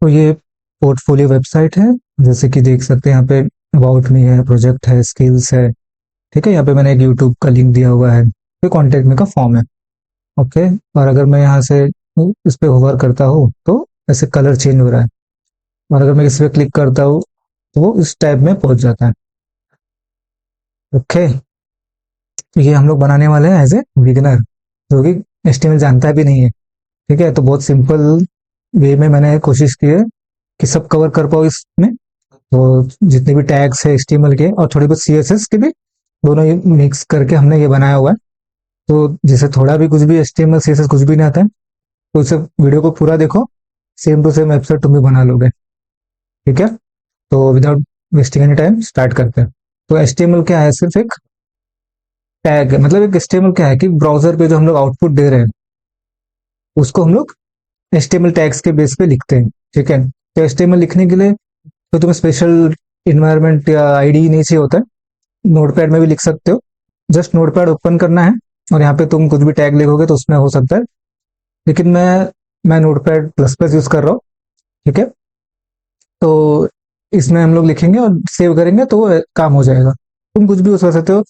तो ये portfolio website है। जैसे कि देख सकते हैं यहाँ पे अबाउट मी है, प्रोजेक्ट है, स्किल्स है। ठीक है, यहाँ पे मैंने एक यूट्यूब का लिंक दिया हुआ है, फिर कॉन्टेक्ट में का फॉर्म है। ओके, और अगर मैं यहाँ से इस पे होवर करता हूँ तो ऐसे कलर चेंज हो रहा है, और अगर मैं इस पे क्लिक करता हूँ तो वो इस टैब में पहुंच जाता है। ओके, तो ये हम लोग बनाने वाले हैं एज ए बिगिनर, जो कि एचटीएमएल जानता भी नहीं है। ठीक है, तो बहुत सिंपल वे में मैंने कोशिश की है कि सब कवर कर पाओ इसमें। तो जितने भी टैग्स है एचटीएमएल के और थोड़ी बहुत सीएसएस के भी, दोनों ये मिक्स करके हमने ये बनाया हुआ है। तो जिसे थोड़ा भी कुछ भी एचटीएमएल सीएसएस कुछ भी नहीं आता है, तो उसे वीडियो को पूरा देखो, सेम टू सेम वेबसाइट तुम भी बना लोगे। ठीक है, तो without wasting any time start करते हैं। तो एचटीएमएल क्या है? सिर्फ एक टैग है। मतलब एक एचटीएमएल क्या है कि ब्राउजर पे जो हम लोग आउटपुट दे रहे हैं उसको हम लोग एचटीएमएल टैग्स के बेस पे लिखते हैं। ठीक है, तो एचटीएमएल लिखने के लिए तो तुम्हें स्पेशल इन्वायरमेंट या आईडी नहीं चाहिए होता है, नोटपैड में भी लिख सकते हो। जस्ट नोटपैड ओपन करना है और यहाँ पे तुम कुछ भी टैग लिखोगे तो उसमें हो सकता है, लेकिन मैं नोटपैड प्लस प्लस यूज कर रहा हूँ। ठीक है, तो इसमें हम लोग लिखेंगे और सेव करेंगे तो वो काम हो जाएगा। तुम कुछ भी यूज कर सकते हो,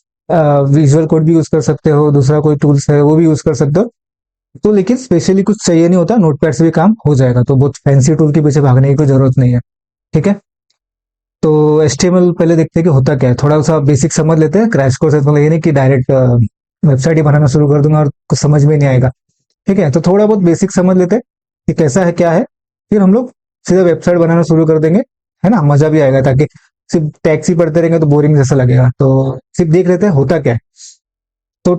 विजुअल कोड भी यूज कर सकते हो, दूसरा कोई टूल्स है वो भी यूज कर सकते हो। तो लेकिन स्पेशली कुछ चाहिए नहीं होता, नोटपैड से भी काम हो जाएगा, तो बहुत फैंसी टूल के पीछे भागने की कोई जरूरत नहीं है। ठीक है, तो एचटीएमएल पहले देखते हैं कि होता क्या है। थोड़ा सा बेसिक समझ लेते हैं, क्रैश कोर्स है, मतलब ये नहीं कि डायरेक्ट वेबसाइट ही बनाना शुरू कर दूंगा और कुछ समझ में नहीं आएगा। ठीक है, तो थोड़ा बहुत बेसिक समझ लेते हैं कि कैसा है क्या है, फिर हम लोग सीधा वेबसाइट बनाना शुरू कर देंगे। है ना, मजा भी आएगा, ताकि सिर्फ टैक्स ही पढ़ते रहेंगे तो बोरिंग जैसा लगेगा। तो सिर्फ देख लेते हैं होता क्या है। तो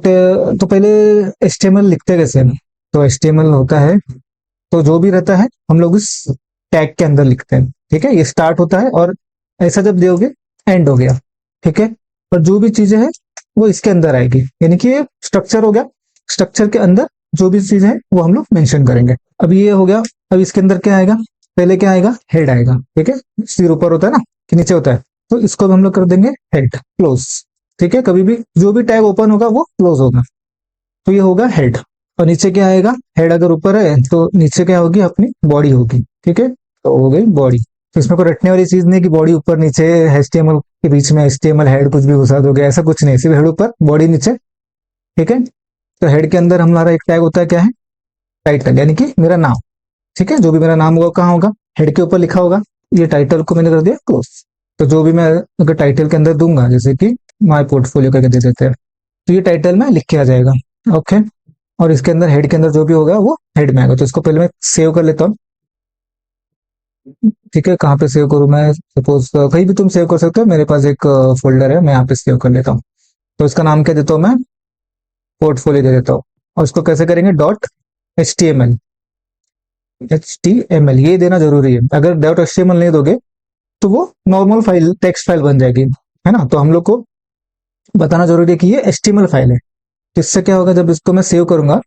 पहले एचटीएमएल लिखते कैसे हैं? तो एचटीएमएल होता है, तो जो भी रहता है हम लोग इस टैग के अंदर लिखते हैं। ठीक है, ये स्टार्ट होता है और ऐसा जब दोगे एंड हो गया। ठीक है, और जो भी चीजें हैं वो इसके अंदर आएगी, यानी कि ये स्ट्रक्चर हो गया। स्ट्रक्चर के अंदर जो भी चीजें हैं वो हम लोग मेंशन करेंगे। अब ये हो गया, अब इसके अंदर क्या आएगा? पहले क्या आएगा? हेड आएगा। ठीक है, सिर ऊपर होता है ना कि नीचे होता है, तो इसको भी हम लोग कर देंगे हेड क्लोज। ठीक है, कभी भी जो भी टैग ओपन होगा वो क्लोज होगा, तो ये होगा हेड। और नीचे क्या आएगा? हेड अगर ऊपर है तो नीचे क्या होगी? अपनी बॉडी होगी। ठीक है, तो हो गई बॉडी। तो इसमें कोई रटने वाली चीज नहीं कि बॉडी ऊपर नीचे, एचटीएमएल के बीच में एचटीएमएल हेड कुछ भी घुसा दोगे, ऐसा कुछ नहीं, सिर्फ हेड ऊपर बॉडी नीचे। ठीक है, तो हेड के अंदर हमारा एक टैग होता है, क्या है? टाइटल, यानी कि मेरा नाम। ठीक है, जो भी मेरा नाम होगा कहाँ होगा? हेड के ऊपर लिखा होगा। ये टाइटल को मैंने कर दिया क्लोज। तो जो भी मैं अगर टाइटल के अंदर दूंगा, जैसे कि माय पोर्टफोलियो करके दे देते हैं, तो ये टाइटल में लिख के आ जाएगा। ओके, और इसके अंदर हेड के अंदर जो भी होगा वो हेड में आएगा। तो इसको पहले मैं सेव कर लेता हूँ। ठीक है, कहाँ पे सेव करूँ मैं? सपोज कहीं भी तुम सेव कर सकते हो, मेरे पास एक फोल्डर है, मैं यहाँ पे सेव कर लेता हूँ। तो इसका नाम क्या देता हूँ मैं? पोर्टफोलियो दे देता हूँ। और इसको कैसे करेंगे? Dot H T M L. H T M L ये देना जरूरी है। अगर dot H T M L नहीं दोगे तो वो नॉर्मल फाइल, टेक्स्ट फाइल बन जाएगी। है ना, तो हम लोग को बताना जरूरी है कि ये H T M L file है। तो इससे क्या होगा? जब इसको मैं सेव करूंगा,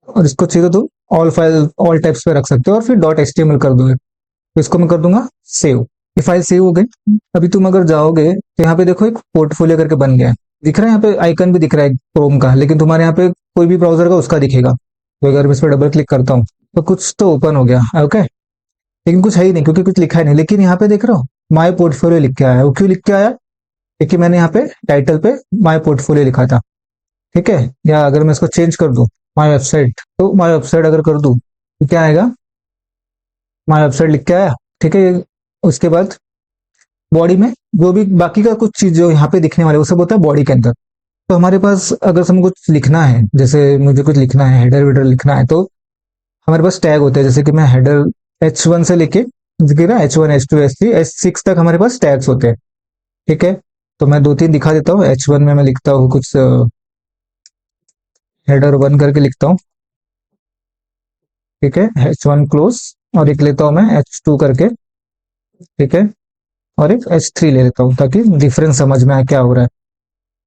और इसको चाहिए तो ऑल फाइल, ऑल टाइप्स पे रख सकते हो, और फिर dot H T M L कर दोगे। तो इसको मैं कर दूंगा सेव। ये फाइल सेव हो गई। अभी तुम अगर जाओगे तो यहाँ पे देखो एक पोर्टफोलियो करके बन गया है, दिख रहा है यहाँ पे आइकन भी दिख रहा है क्रोम का, लेकिन तुम्हारे यहाँ पे कोई भी ब्राउजर का उसका दिखेगा। तो अगर मैं इस पर डबल क्लिक करता हूँ तो कुछ तो ओपन हो गया। ओके, लेकिन कुछ है ही नहीं क्योंकि कुछ लिखा है नहीं। लेकिन यहाँ पे देख रहा हूँ माई पोर्टफोलियो लिख के आया है। वो क्यों लिख के आया? क्योंकि मैंने यहाँ पे टाइटल पे माई पोर्टफोलियो लिखा था। ठीक है, या अगर मैं इसको चेंज कर दूं माई वेबसाइट, तो माई वेबसाइट अगर कर दूं तो क्या आएगा? माई वेबसाइट लिख के आया। ठीक है, उसके बाद बॉडी में जो भी बाकी का कुछ चीज जो यहाँ पे दिखने वाले वो सब होता है बॉडी के अंदर। तो हमारे पास अगर हमें कुछ लिखना है, जैसे मुझे कुछ लिखना है, हेडर वेडर लिखना है, तो हमारे पास टैग होते हैं। जैसे कि मैं हेडर H1 से लेके H1 H2 H3 H6 तक हमारे पास टैग्स होते हैं। ठीक है, तो मैं दो तीन दिखा देता हूँ। H1 में मैं लिखता हूँ कुछ हेडर वन करके लिखता हूँ। ठीक है, H1 क्लोज, और एक लेता हूँ मैं H2 करके। ठीक है, और एक H3 ले लेता हूँ ताकि डिफरेंस समझ में आए क्या हो रहा है।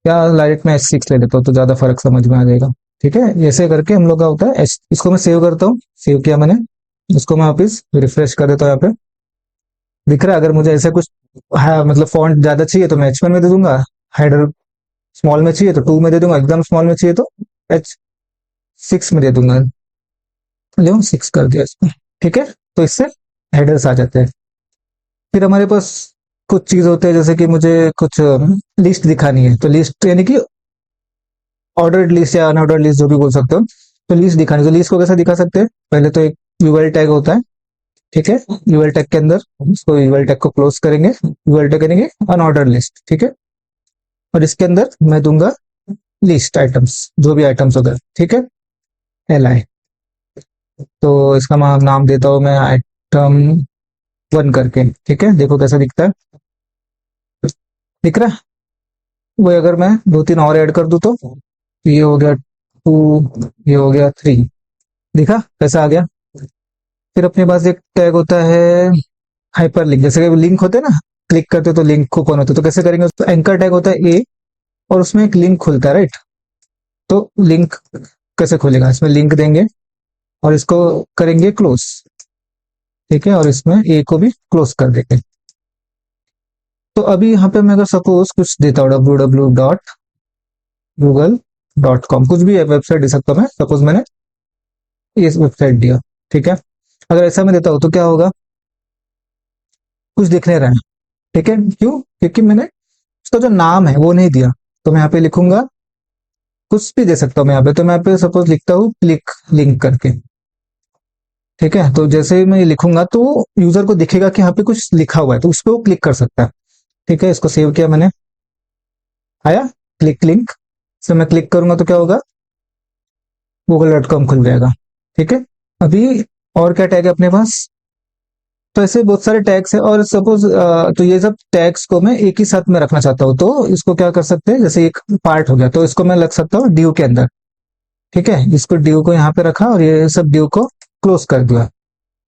या डायरेक्ट मैं H6 ले लेता हूँ तो ज्यादा फर्क समझ में आ जाएगा। ठीक है, ऐसे करके हम लोग का होता है। इसको मैं सेव करता हूँ, सेव किया मैंने। इसको मैं वापिस रिफ्रेश कर देता हूँ। यहाँ पे दिख रहा है। अगर मुझे ऐसा कुछ मतलब फॉन्ट ज्यादा चाहिए तो मैं H1 में दे दूंगा, हेडर स्मॉल में चाहिए तो 2 में दे दूंगा, एकदम स्मॉल में चाहिए तो H6 में दे दूंगा। ले 6 कर दिया इसको। ठीक है, तो इससे हेडर्स आ जाते हैं। फिर हमारे पास कुछ चीज होते हैं, जैसे कि मुझे कुछ लिस्ट दिखानी है, तो लिस्ट यानी कि ऑर्डर्ड लिस्ट या अनऑर्डर्ड लिस्ट जो भी बोल सकते हो। तो लिस्ट दिखानी, तो लिस्ट को कैसे दिखा सकते हैं? पहले तो एक यूएल टैग होता है, ठीक है। यूएल टैग के अंदर उसको यूएल टैग को क्लोज करेंगे, यूएल टैग करेंगे अनऑर्डर्ड लिस्ट, ठीक है। और इसके अंदर मैं दूंगा लिस्ट आइटम्स, जो भी आइटम्स होगा, ठीक है, एल आई। तो इसका मैं नाम देता हूँ मैं आइटम 1 करके, ठीक है। देखो कैसा दिखता है, दिख रहा है? वो अगर मैं 2-3 और ऐड कर दूं तो ये हो गया 2, ये हो गया 3, दिखा कैसा आ गया? फिर अपने पास एक टैग होता है हाइपर लिंक, जैसे कि लिंक होते हैं ना, क्लिक करते हो तो लिंक को कौन होता है, तो कैसे करेंगे? तो एंकर टैग होता है ए, और उसमें एक लिंक खुलता है, राइट। तो लिंक कैसे खुलेगा? इसमें लिंक देंगे और इसको करेंगे क्लोज, ठीक है, और इसमें ए को भी क्लोज कर देंगे। तो अभी यहाँ पे मैं अगर सपोज कुछ देता हूँ www.google.com, कुछ भी वेबसाइट दे सकता हूँ मैं, सपोज मैंने ये वेबसाइट दिया, ठीक है। अगर ऐसा मैं देता हूँ तो क्या होगा? कुछ दिख नहीं रहा है, ठीक है। क्यों? क्योंकि मैंने उसका जो नाम है वो नहीं दिया। तो मैं यहाँ पे लिखूंगा, कुछ भी दे सकता हूँ मैं यहाँ पे, तो मैं यहाँ पे सपोज लिखता हूँ क्लिक लिंक करके, ठीक है। तो जैसे ही मैं ये लिखूंगा तो यूजर को दिखेगा कि यहाँ पे कुछ लिखा हुआ है, तो उस पर वो क्लिक कर सकता है, ठीक है। इसको सेव किया मैंने, आया क्लिक लिंक, से मैं क्लिक करूंगा तो क्या होगा? google.com खुल जाएगा, ठीक है। अभी और क्या टैग है अपने पास? तो ऐसे बहुत सारे टैग्स हैं, और सपोज तो ये सब टैग्स को मैं एक ही साथ में रखना चाहता हूँ, तो इसको क्या कर सकते हैं? जैसे एक पार्ट हो गया तो इसको मैं लग सकता हूँ ड्यू के अंदर, ठीक है। इसको ड्यू को यहाँ पे रखा और ये सब ड्यू को क्लोज कर दिया,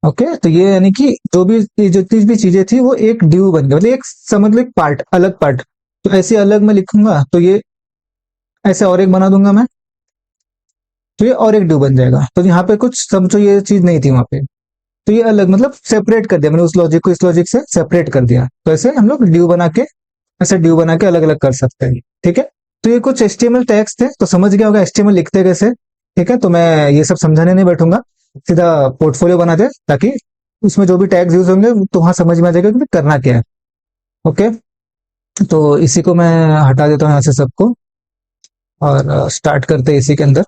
ओके। तो ये यानी कि जो भी ये जितनी भी चीजें थी वो एक ड्यू बन गई, मतलब एक समझ लो एक पार्ट, अलग पार्ट। तो ऐसे अलग मैं लिखूंगा तो ये ऐसे और एक बना दूंगा मैं, तो ये और एक ड्यू बन जाएगा। तो यहाँ पे कुछ समझो ये चीज नहीं थी वहां पे, तो ये अलग मतलब सेपरेट कर दिया मैंने, उस लॉजिक को इस लॉजिक से सेपरेट कर दिया। तो ऐसे हम लोग ड्यू बना के, ऐसे ड्यू बना के अलग अलग कर सकते हैं, ठीक है। तो ये कुछ एचटीएमएल टैग्स थे, तो समझ गया होगा एचटीएमएल लिखते कैसे, ठीक है। तो मैं ये सब समझाने नहीं बैठूंगा, सीधा पोर्टफोलियो बना दे, ताकि उसमें जो भी टैग्स यूज होंगे तो वहां समझ में आ जाएगा कि करना क्या है, ओके। तो इसी को मैं हटा देता हूँ यहाँ से सबको, और स्टार्ट करते हैं इसी के अंदर,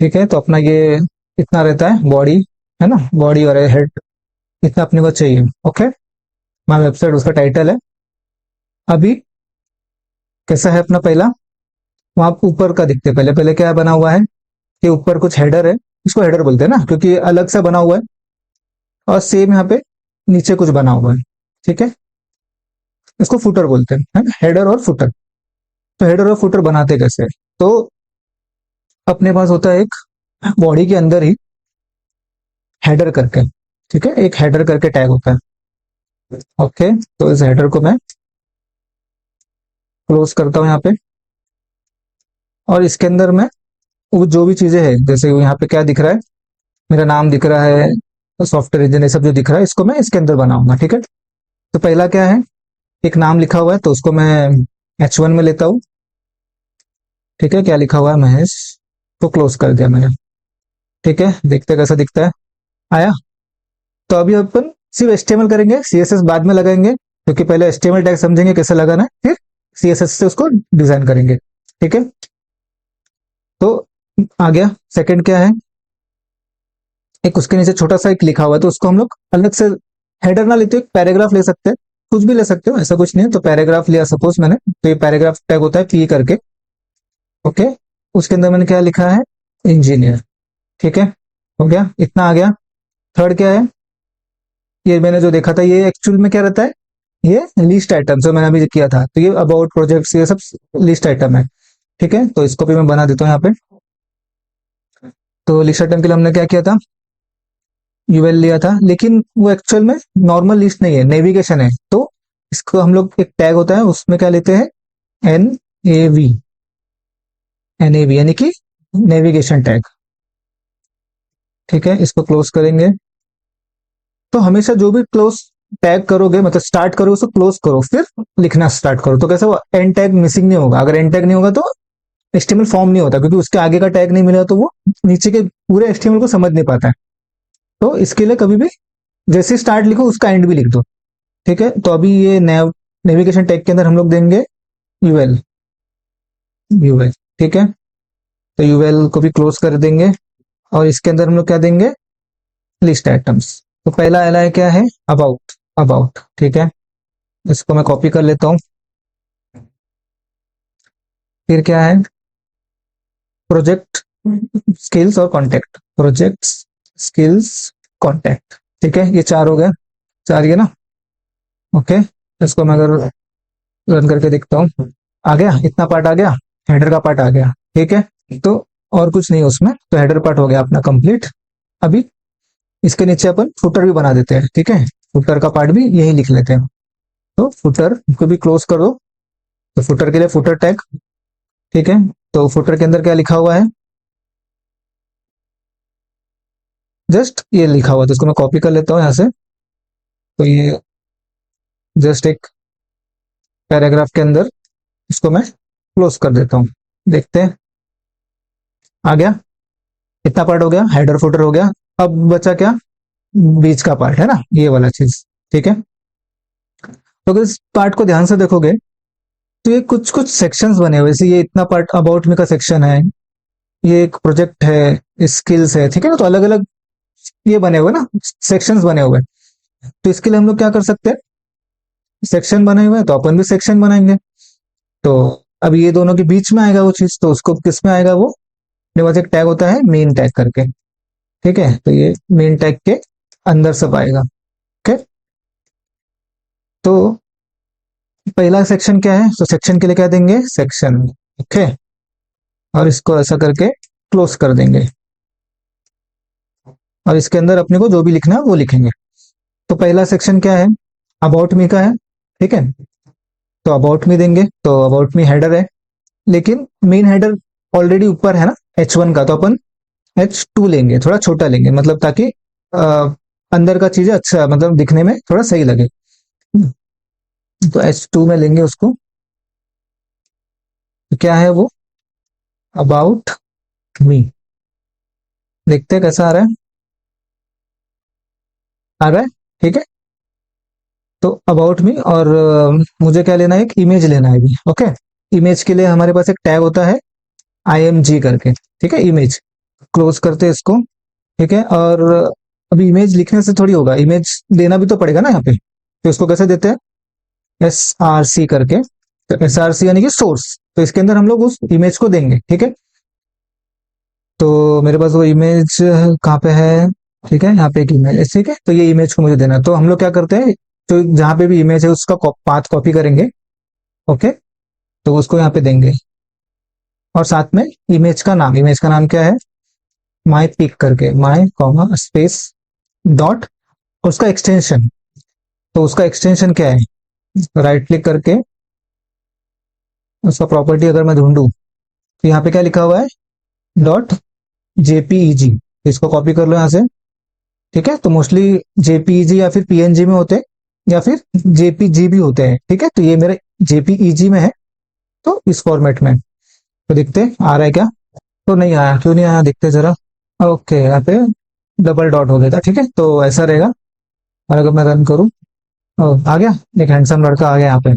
ठीक है। तो अपना ये इतना रहता है बॉडी, है ना, बॉडी और हेड, इतना अपने को चाहिए, ओके। माई वेबसाइट उसका टाइटल है। अभी कैसा है अपना पहला, वहां ऊपर का दिखते, पहले पहले क्या बना हुआ है कि ऊपर कुछ हेडर है, इसको हेडर बोलते हैं ना, क्योंकि अलग से बना हुआ है। और सेम यहाँ पे नीचे कुछ बना हुआ है, ठीक है, इसको फुटर बोलते हैं, है ना, हेडर और फुटर। तो हेडर और फुटर बनाते कैसे? तो अपने पास होता है एक बॉडी के अंदर ही हेडर करके, ठीक है, एक हेडर करके टैग होता है, ओके। तो इस हेडर को मैं क्लोज करता हूँ यहाँ पे, और इसके अंदर मैं वो जो भी चीजें हैं, जैसे यहाँ पे क्या दिख रहा है, मेरा नाम दिख रहा है, सॉफ्टवेयर इंजीनियर, सब जो दिख रहा है इसको मैं इसके अंदर बनाऊंगा, ठीक है। तो पहला क्या है, एक नाम लिखा हुआ है, तो उसको मैं H1 में लेता हूँ, ठीक है। क्या लिखा हुआ है? महेश। तो क्लोज कर दिया मैंने, ठीक है। देखते कैसा दिखता है, आया। तो अभी अपन सिर्फ HTML करेंगे, CSS बाद में लगाएंगे, क्योंकि पहले HTML टैग समझेंगे कैसे लगाना है, फिर CSS से उसको डिजाइन करेंगे, ठीक है। तो आ गया सेकंड क्या है, एक उसके नीचे छोटा सा एक लिखा हुआ है, तो उसको हम लोग अलग से हेडर ना लेते, एक पैराग्राफ ले सकते हैं, कुछ भी ले सकते हो, ऐसा कुछ नहीं है। तो पैराग्राफ लिया सपोज मैंने, तो ये पैराग्राफ टैग होता है पी करके, ओके। उसके अंदर मैंने क्या लिखा है? इंजीनियर, ठीक है, हो गया, इतना आ गया। थर्ड क्या है, ये मैंने जो देखा था ये एक्चुअल में क्या रहता है, ये लिस्ट आइटम जो मैंने अभी किया था, तो ये अबाउट प्रोजेक्ट्स ये सब लिस्ट आइटम है, ठीक है। तो इसको भी मैं बना देता हूँ यहाँ पे। तो लिस्ट आइटम के लिए हमने क्या किया था, यूएल लिया था, लेकिन वो एक्चुअल में नॉर्मल लिस्ट नहीं है, नेविगेशन है। तो इसको हम लोग एक टैग होता है उसमें क्या लेते हैं, NAV, NAV यानी कि नेविगेशन टैग, ठीक है। इसको क्लोज करेंगे। तो हमेशा जो भी क्लोज टैग करोगे, मतलब स्टार्ट करो उसको क्लोज करो, फिर लिखना स्टार्ट करो, तो कैसे वो एंड टैग मिसिंग नहीं होगा। अगर एंड टैग नहीं होगा तो HTML फॉर्म नहीं होता, क्योंकि उसके आगे का टैग नहीं मिला तो वो नीचे के पूरे HTML को समझ नहीं पाता है। तो इसके लिए कभी भी जैसे स्टार्ट लिखो उसका एंड भी लिख दो, ठीक है। तो अभी ये नेविगेशन टैग के अंदर हम लोग देंगे यूएल, यूएल, ठीक है। तो यूएल को भी क्लोज कर देंगे और इसके अंदर हम लोग क्या देंगे, लिस्ट आइटम्स। तो पहला एला है क्या है, अबाउट, अबाउट, ठीक है। इसको मैं कॉपी कर लेता हूँ। फिर क्या है, प्रोजेक्ट स्किल्स और कॉन्टेक्ट, प्रोजेक्ट स्किल्स कॉन्टेक्ट, ठीक है। ये चार हो गए, चार ये ना, ओके। इसको मैं अगर रन करके देखता हूँ, आ गया, इतना पार्ट आ गया, हेडर का पार्ट आ गया, ठीक है। तो और कुछ नहीं उसमें, तो हेडर पार्ट हो गया अपना कंप्लीट। अभी इसके नीचे अपन फुटर भी बना देते हैं, ठीक है। फुटर का पार्ट भी यही लिख लेते हैं। तो फुटर को भी क्लोज कर दो। तो फुटर के लिए फुटर टैग, ठीक है। तो फुटर के अंदर क्या लिखा हुआ है, जस्ट ये लिखा हुआ है, तो इसको मैं कॉपी कर लेता हूँ यहाँ से। तो ये जस्ट एक पैराग्राफ के अंदर इसको मैं क्लोज कर देता हूँ। देखते हैं, आ गया, इतना पार्ट हो गया, हेडर फुटर हो गया। अब बचा क्या, बीच का पार्ट है ना, ये वाला चीज, ठीक है। तो अगर इस पार्ट को ध्यान से देखोगे तो ये कुछ कुछ सेक्शंस बने हुए, जैसे ये इतना पार्ट अबाउट मी का सेक्शन है, ये एक प्रोजेक्ट है, स्किल्स है, ठीक है ना। तो अलग अलग ये बने हुए ना, सेक्शंस बने हुए। तो इसके लिए हम लोग क्या कर सकते हैं, सेक्शन बने हुए हैं तो अपन भी सेक्शन बनाएंगे। तो अब ये दोनों के बीच में आएगा वो चीज, तो उसको किस में आएगा, वो मेरे पास एक टैग होता है मेन टैग करके, ठीक है। तो ये मेन टैग के अंदर सब आएगा, ओके। तो पहला सेक्शन क्या है, तो सेक्शन के लिए क्या देंगे, सेक्शन, ओके। और इसको ऐसा करके क्लोज कर देंगे और इसके अंदर अपने को जो भी लिखना है वो लिखेंगे। तो पहला सेक्शन क्या है, अबाउट मी का है, ठीक है। तो अबाउट मी देंगे, तो अबाउट मी हेडर है, लेकिन मेन हेडर ऑलरेडी ऊपर है ना H1 का, तो अपन H2 लेंगे, थोड़ा छोटा लेंगे, मतलब ताकि अ, अंदर का चीजें अच्छा, मतलब दिखने में थोड़ा सही लगे। तो H2 में लेंगे उसको। तो क्या है वो, अबाउट मी, देखते हैं कैसा आ रहा है, आ रहा है, ठीक है। तो अबाउट मी, और मुझे क्या लेना है, एक इमेज लेना है भी, ओके। इमेज के लिए हमारे पास एक टैग होता है IMG करके, ठीक है, इमेज। क्लोज करते हैं इसको, ठीक है। और अभी इमेज लिखने से थोड़ी होगा, इमेज देना भी तो पड़ेगा ना यहाँ पे। तो इसको कैसे देते हैं, SRC करके। तो SRC यानी कि सोर्स, तो इसके अंदर हम लोग उस इमेज को देंगे, ठीक है। तो मेरे पास वो इमेज कहाँ पे है, ठीक है, यहाँ पे एक इमेज है, ठीक है। तो ये इमेज को मुझे देना है, तो हम लोग क्या करते हैं, तो जहाँ पे भी इमेज है उसका पाथ कॉपी करेंगे, ओके। तो उसको यहाँ पे देंगे और साथ में इमेज का नाम, इमेज का नाम क्या है, माई पिक करके, माई कॉमा स्पेस डॉट, उसका एक्सटेंशन, तो उसका एक्सटेंशन क्या है, राइट क्लिक करके उसका प्रॉपर्टी अगर मैं ढूंढूं तो यहाँ पे क्या लिखा हुआ है, डॉट JPEG। इसको कॉपी कर लो यहाँ से, ठीक है। तो मोस्टली JPEG या फिर PNG में होते हैं या फिर JPG भी होते हैं, ठीक है। तो ये मेरे JPEG में है, तो इस फॉर्मेट में। तो देखते हैं आ रहा है क्या, तो नहीं आया, क्यों नहीं आया, देखते जरा। ओके, यहाँ पे डबल डॉट हो गया था, ठीक है। तो ऐसा रहेगा। और अगर मैं रन करूँ, आ गया, एक हैंडसम लड़का आ गया यहाँ पे,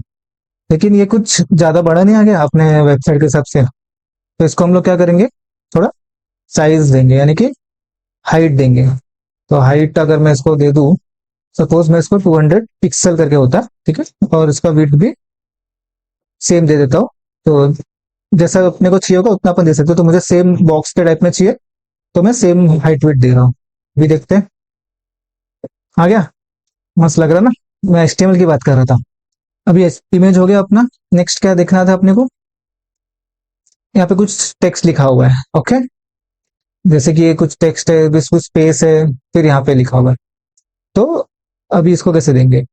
लेकिन ये कुछ ज्यादा बड़ा नहीं आ गया अपने वेबसाइट के हिसाब से। तो इसको हम लोग क्या करेंगे, थोड़ा साइज देंगे, यानी कि हाइट देंगे। तो हाइट अगर मैं इसको दे दूं, सपोज मैं इसको 200 पिक्सल करके होता है, ठीक है। और इसका विड्थ भी सेम दे देता हूँ। तो जैसा अपने को चाहिए होगा उतना अपन दे सकते हो। तो मुझे सेम बॉक्स के टाइप में चाहिए, तो मैं सेम हाइट विड्थ दे रहा हूँ। भी देखते हैं, आ गया, मस्त लग रहा ना। मैं HTML की बात कर रहा था। अभी इमेज हो गया अपना। नेक्स्ट क्या देखना था अपने को, यहाँ पे कुछ टेक्स्ट लिखा हुआ है, ओके। जैसे कि ये कुछ टेक्स्ट है, कुछ स्पेस है, फिर यहाँ पे लिखा हुआ है। तो अभी इसको कैसे देंगे,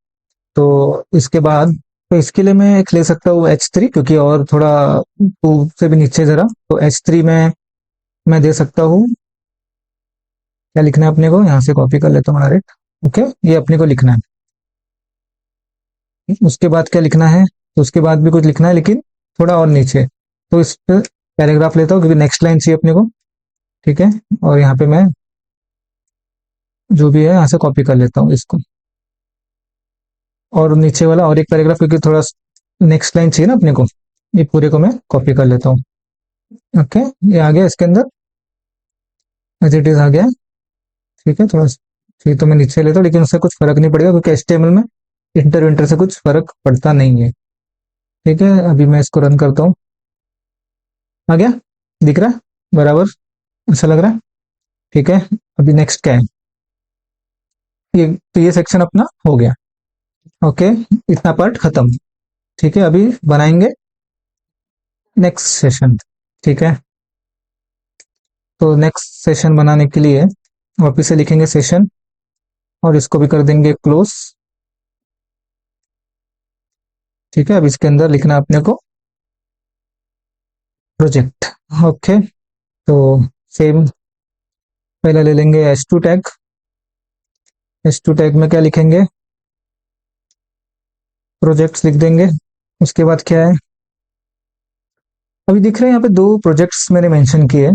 तो इसके बाद, तो इसके लिए मैं एक ले सकता हूँ H3, क्योंकि और थोड़ा टू से भी नीचे जरा, तो H3 में मैं दे सकता हूँ। क्या लिखना है अपने को, यहाँ से कॉपी कर लेता हूँ डायरेक्ट, ओके। ये अपने को लिखना है, उसके बाद क्या लिखना है, तो उसके बाद भी कुछ लिखना है, लेकिन थोड़ा और नीचे। तो इस पे पैराग्राफ लेता हूँ, क्योंकि नेक्स्ट लाइन चाहिए अपने को, ठीक है। और यहाँ पे मैं जो भी है यहाँ से कॉपी कर लेता हूँ इसको, और नीचे वाला और एक पैराग्राफ, क्योंकि थोड़ा नेक्स्ट लाइन चाहिए ना अपने को, ये पूरे को मैं कॉपी कर लेता हूँ। ओके, ये आ गया इसके अंदर, एज इट इज आ गया। ठीक है, थोड़ा ये तो मैं नीचे लेता हूँ, लेकिन उससे कुछ फर्क नहीं पड़ेगा क्योंकि HTML में इंटर विंटर से कुछ फर्क पड़ता नहीं है। ठीक है, अभी मैं इसको रन करता हूँ। आ गया, दिख रहा है बराबर, अच्छा लग रहा है। ठीक है, अभी नेक्स्ट क्या है, ये तो ये सेक्शन अपना हो गया। ओके, इतना पार्ट खत्म। ठीक है, अभी बनाएंगे नेक्स्ट सेशन। ठीक है, तो नेक्स्ट सेशन बनाने के लिए वापिस से लिखेंगे सेशन, और इसको भी कर देंगे क्लोज। ठीक है, अब इसके अंदर लिखना है अपने को प्रोजेक्ट। ओके, तो सेम पहले ले लेंगे h2 टैग। h2 टैग में क्या लिखेंगे, प्रोजेक्ट्स लिख देंगे। उसके बाद क्या है, अभी दिख रहे हैं यहाँ पे 2 प्रोजेक्ट्स मैंने मेंशन किए,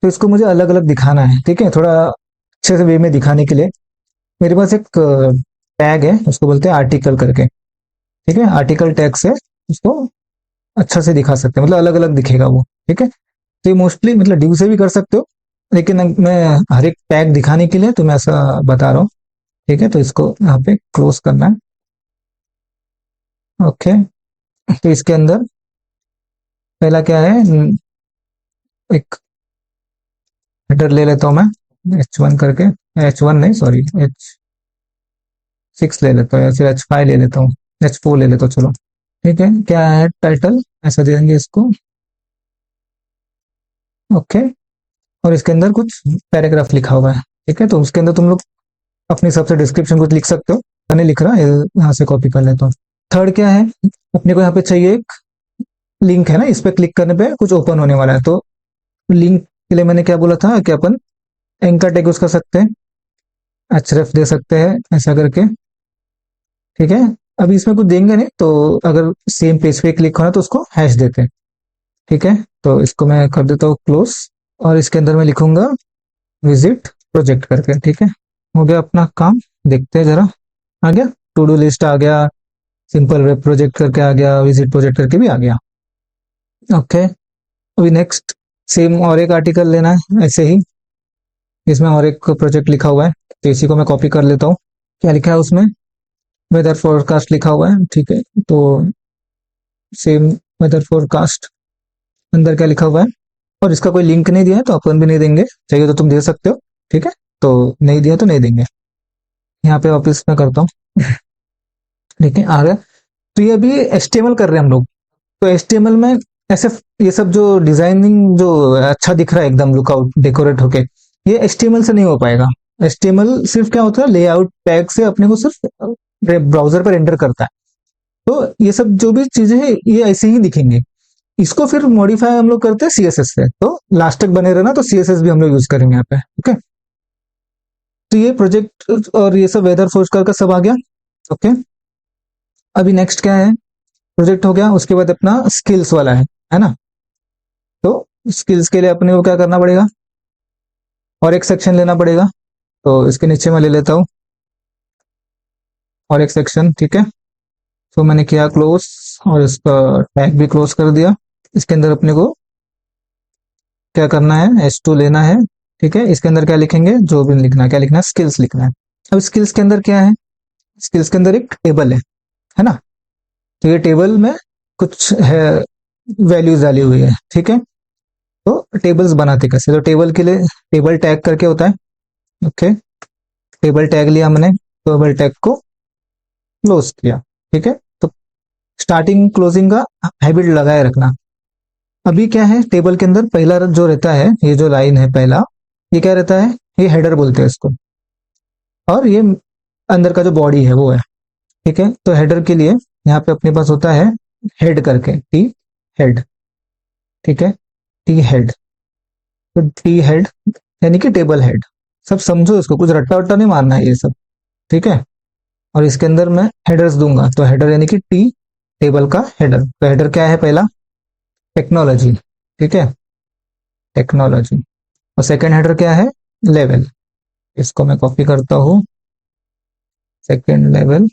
तो इसको मुझे अलग अलग दिखाना है। ठीक है, थोड़ा अच्छे से वे में दिखाने के लिए मेरे पास एक टैग है, उसको बोलते हैं आर्टिकल करके। ठीक है, आर्टिकल टैग से उसको अच्छा से दिखा सकते हैं, मतलब अलग अलग दिखेगा वो। ठीक है, तो ये मोस्टली मतलब डिव से भी कर सकते हो, लेकिन मैं हर एक टैग दिखाने के लिए तो मैं ऐसा बता रहा हूँ। ठीक है, तो इसको यहाँ पे क्लोज करना है। ओके, तो इसके अंदर पहला क्या है, एक हेडर ले लेता हूँ मैं H1 करके, H1 नहीं सॉरी H6 ले लेता हूँ, या फिर H5 ले लेता हूँ, H4 ले लेता हूँ, चलो। ठीक है, क्या है टाइटल, ऐसा दे देंगे इसको। ओके, और इसके अंदर कुछ पैराग्राफ लिखा हुआ है। ठीक है, तो उसके अंदर तुम लोग अपने हिसाब से डिस्क्रिप्शन कुछ लिख सकते हो, मैंने लिख रहा है, यहाँ से कॉपी कर लेता हूँ। थर्ड क्या है, अपने को यहाँ पे चाहिए एक लिंक है ना, इस पे क्लिक करने पे कुछ ओपन होने वाला है, तो लिंक के लिए मैंने क्या बोला था कि अपन एंकर टैग यूज कर सकते हैं, href दे सकते हैं ऐसा करके। ठीक है, अभी इसमें कुछ देंगे नहीं, तो अगर सेम पेज पे क्लिक होना तो उसको हैश देते हैं। ठीक है, तो इसको मैं कर देता हूँ क्लोज, और इसके अंदर मैं लिखूंगा विजिट प्रोजेक्ट करके। ठीक है, हो गया अपना काम, देखते हैं जरा। आ गया, टू डू लिस्ट आ गया, सिंपल वेब प्रोजेक्ट करके आ गया, विजिट प्रोजेक्ट करके भी आ गया। ओके, अभी नेक्स्ट सेम और एक आर्टिकल लेना है ऐसे ही, इसमें और एक प्रोजेक्ट लिखा हुआ है, तो इसी को मैं कॉपी कर लेता हूँ। क्या लिखा है उसमें, वेदर फोरकास्ट लिखा हुआ है। ठीक है, तो सेम वेदर फोरकास्ट, अंदर क्या लिखा हुआ है, और इसका कोई लिंक नहीं दिया है तो अपन भी नहीं देंगे, चाहिए तो तुम दे सकते हो। ठीक है, तो नहीं दिया तो नहीं देंगे। यहाँ पे वापस मैं करता हूँ। ठीक है, आ गया। तो ये अभी HTML कर रहे हैं हम लोग, तो HTML में ऐसे ये सब जो डिजाइनिंग जो अच्छा दिख रहा है एकदम लुकआउट डेकोरेट होके, ये HTML से नहीं हो पाएगा। HTML सिर्फ क्या होता है, लेआउट टैग से अपने को सिर्फ ब्राउजर पर एंटर करता है, तो ये सब जो भी चीजें हैं ये ऐसे ही दिखेंगे। इसको फिर मॉडिफाई हम लोग करते हैं CSS से, तो लास्ट तक बने रहना, तो CSS भी हम लोग यूज करेंगे यहाँ पे। ओके, तो ये प्रोजेक्ट और ये सब वेदर फोरकास्ट का सब आ गया। ओके, अभी नेक्स्ट क्या है, प्रोजेक्ट हो गया, उसके बाद अपना स्किल्स वाला है ना। तो स्किल्स के लिए अपने को क्या करना पड़ेगा, और एक सेक्शन लेना पड़ेगा, तो इसके नीचे मैं ले लेता हूँ और एक सेक्शन। ठीक है, तो मैंने किया क्लोज, और इसका टैग भी क्लोज कर दिया। इसके अंदर अपने को क्या करना है, H2 लेना है। ठीक है, इसके अंदर क्या लिखेंगे, जो भी लिखना है, क्या लिखना है, स्किल्स लिखना है। अब स्किल्स के अंदर क्या है, स्किल्स के अंदर एक टेबल है ना, तो ये टेबल में कुछ है, वैल्यूज डाली हुई है। ठीक है, तो टेबल्स बनाते कैसे, तो टेबल के लिए टेबल टैग करके होता है। ओके, टेबल टैग लिया मैंने, टेबल टैग को क्लोज किया। ठीक है, तो स्टार्टिंग क्लोजिंग का हैबिट लगाए रखना। अभी क्या है, टेबल के अंदर पहला जो रहता है, ये जो लाइन है पहला, ये क्या रहता है, ये हेडर बोलते हैं इसको, और ये अंदर का जो बॉडी है वो है। ठीक है, तो हेडर के लिए यहाँ पे अपने पास होता है हेड करके, टी हेड। ठीक है, टी हेड, तो टी हेड यानी कि टेबल हेड, सब समझो इसको, कुछ रट्टा वट्टा नहीं मारना है ये सब। ठीक है, और इसके अंदर मैं हेडर्स दूंगा, तो हेडर यानी कि टी टेबल का हेडर, तो हेडर क्या है, पहला टेक्नोलॉजी। ठीक है, टेक्नोलॉजी, और सेकंड हेडर क्या है, लेवल। इसको मैं कॉपी करता हूँ, सेकेंड लेवल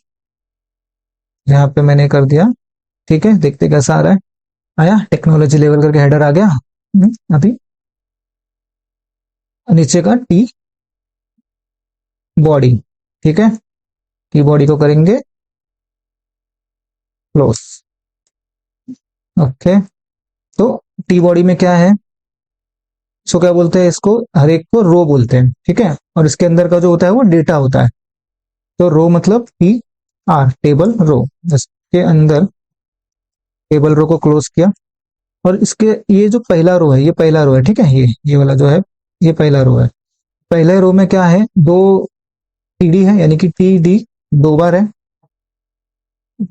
यहाँ पे मैंने कर दिया। ठीक है, देखते कैसा आ रहा है। आया टेक्नोलॉजी लेवल करके हेडर आ गया। अभी नीचे का टी बॉडी। ठीक है, टी बॉडी को करेंगे क्लोज। ओके, तो टी बॉडी में क्या है, इसको क्या बोलते हैं, इसको हर एक को रो बोलते हैं। ठीक है, और इसके अंदर का जो होता है वो डेटा होता है। तो रो मतलब टी आर, टेबल रो। इसके अंदर टेबल रो को क्लोज किया, और इसके ये जो पहला रो है, ये पहला रो है। ठीक है, ये वाला जो है ये पहला रो है। पहले रो में क्या है, दो टीडी है, यानी कि टी डी दो बार है,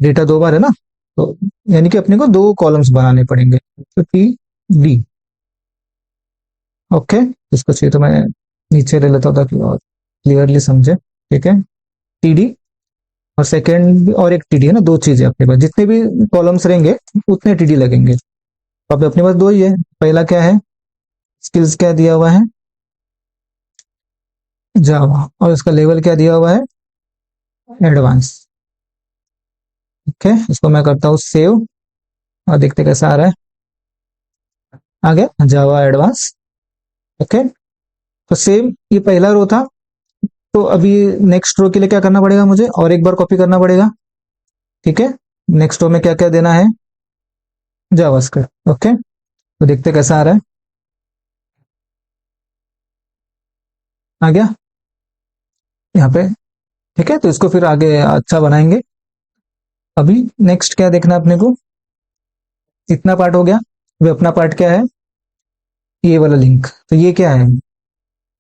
डेटा दो बार है ना, तो यानी कि अपने को दो कॉलम्स बनाने पड़ेंगे। तो टी डी। ओके, इसको चाहिए तो मैं नीचे ले लेता हूँ ताकि और क्लियरली समझे। ठीक है, टी डी और सेकेंड और एक टीडी है ना, दो चीजें अपने पास, जितने भी कॉलम्स रहेंगे उतने टीडी लगेंगे। तो अब अपने पास दो ही है। पहला क्या है, स्किल्स क्या दिया हुआ है, जावा, और इसका लेवल क्या दिया हुआ है, एडवांस। ओके, इसको मैं करता हूँ सेव, और देखते कैसा आ रहा है। आ गया जावा एडवांस। ओके, तो सेम ये पहला रो था। तो अभी नेक्स्ट रो के लिए क्या करना पड़ेगा, मुझे और एक बार कॉपी करना पड़ेगा। ठीक है, नेक्स्ट रो में क्या क्या देना है, जावास्क्रिप्ट। ओके, तो देखते कैसा आ रहा है। आ गया यहाँ पे। ठीक है, तो इसको फिर आगे अच्छा बनाएंगे। अभी नेक्स्ट क्या देखना है अपने को, इतना पार्ट हो गया। अभी अपना पार्ट क्या है, ये वाला लिंक। तो ये क्या है,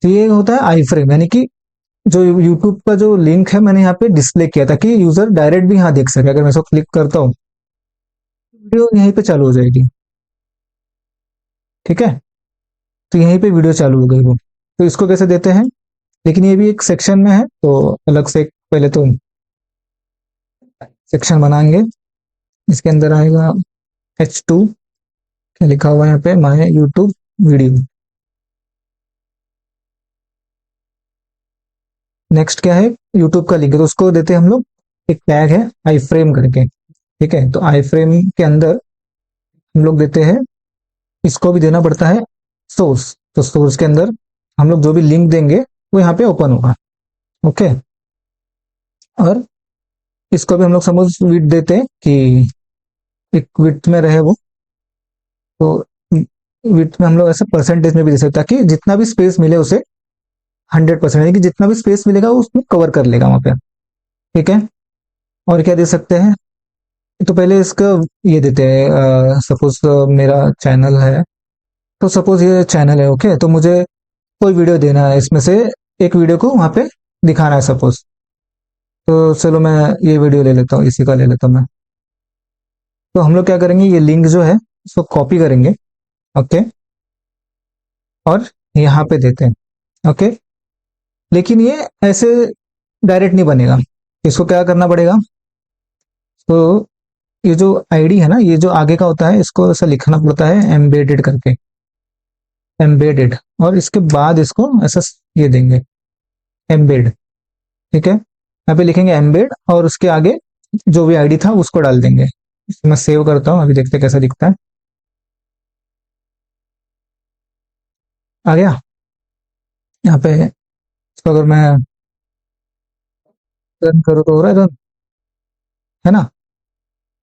तो ये होता है आई फ्रेम, यानी कि जो यूट्यूब का जो लिंक है मैंने यहाँ पे डिस्प्ले किया ताकि यूजर डायरेक्ट भी यहाँ देख सके। अगर मैं इसको क्लिक करता हूँ, वीडियो यहीं पे चालू हो जाएगी। ठीक है, तो यहीं पे वीडियो चालू हो गई वो। तो इसको कैसे देते हैं, लेकिन ये भी एक सेक्शन में है, तो अलग से पहले तो सेक्शन बनाएंगे। इसके अंदर आएगा H2, क्या लिखा हुआ है यहाँ पे, माय यूट्यूब वीडियो। नेक्स्ट क्या है, यूट्यूब का लिंक है, तो उसको देते हैं हम लोग, एक टैग है आई फ्रेम करके। ठीक है, तो आई फ्रेम के अंदर हम लोग देते हैं, इसको भी देना पड़ता है सोर्स। तो सोर्स के अंदर हम लोग जो भी लिंक देंगे वो यहाँ पे ओपन होगा। ओके, और इसको भी हम लोग सपोज विड्थ देते हैं कि एक विड्थ में रहे वो। तो विड्थ में हम लोग ऐसे परसेंटेज में भी दे सकते ताकि जितना भी स्पेस मिले उसे 100%, यानी कि जितना भी स्पेस मिलेगा वो उसमें कवर कर लेगा वहां पे। ठीक है, और क्या दे सकते हैं, तो पहले इसका ये देते हैं, सपोज मेरा चैनल है, तो सपोज ये चैनल है। ओके, तो मुझे कोई वीडियो देना है, इसमें से एक वीडियो को वहां पे दिखाना है सपोज। तो चलो मैं ये वीडियो ले लेता हूँ, इसी का ले लेता हूँ मैं। तो हम लोग क्या करेंगे, ये लिंक जो है इसको कॉपी करेंगे। ओके, और यहाँ पे देते हैं। ओके, लेकिन ये ऐसे डायरेक्ट नहीं बनेगा, इसको क्या करना पड़ेगा, तो ये जो आईडी है ना, ये जो आगे का होता है इसको ऐसा लिखना पड़ता है एम्बेडेड करके, एम्बेडेड, और इसके बाद इसको ऐसा ये देंगे एम्बेड। ठीक है, यहाँ पे लिखेंगे एम्बेड, और उसके आगे जो भी आईडी था उसको डाल देंगे। इसको मैं सेव करता हूँ, अभी देखते कैसा दिखता है। आ गया यहाँ पे। इसको अगर मैं रन करूँ तो हो रहा है रन, है ना,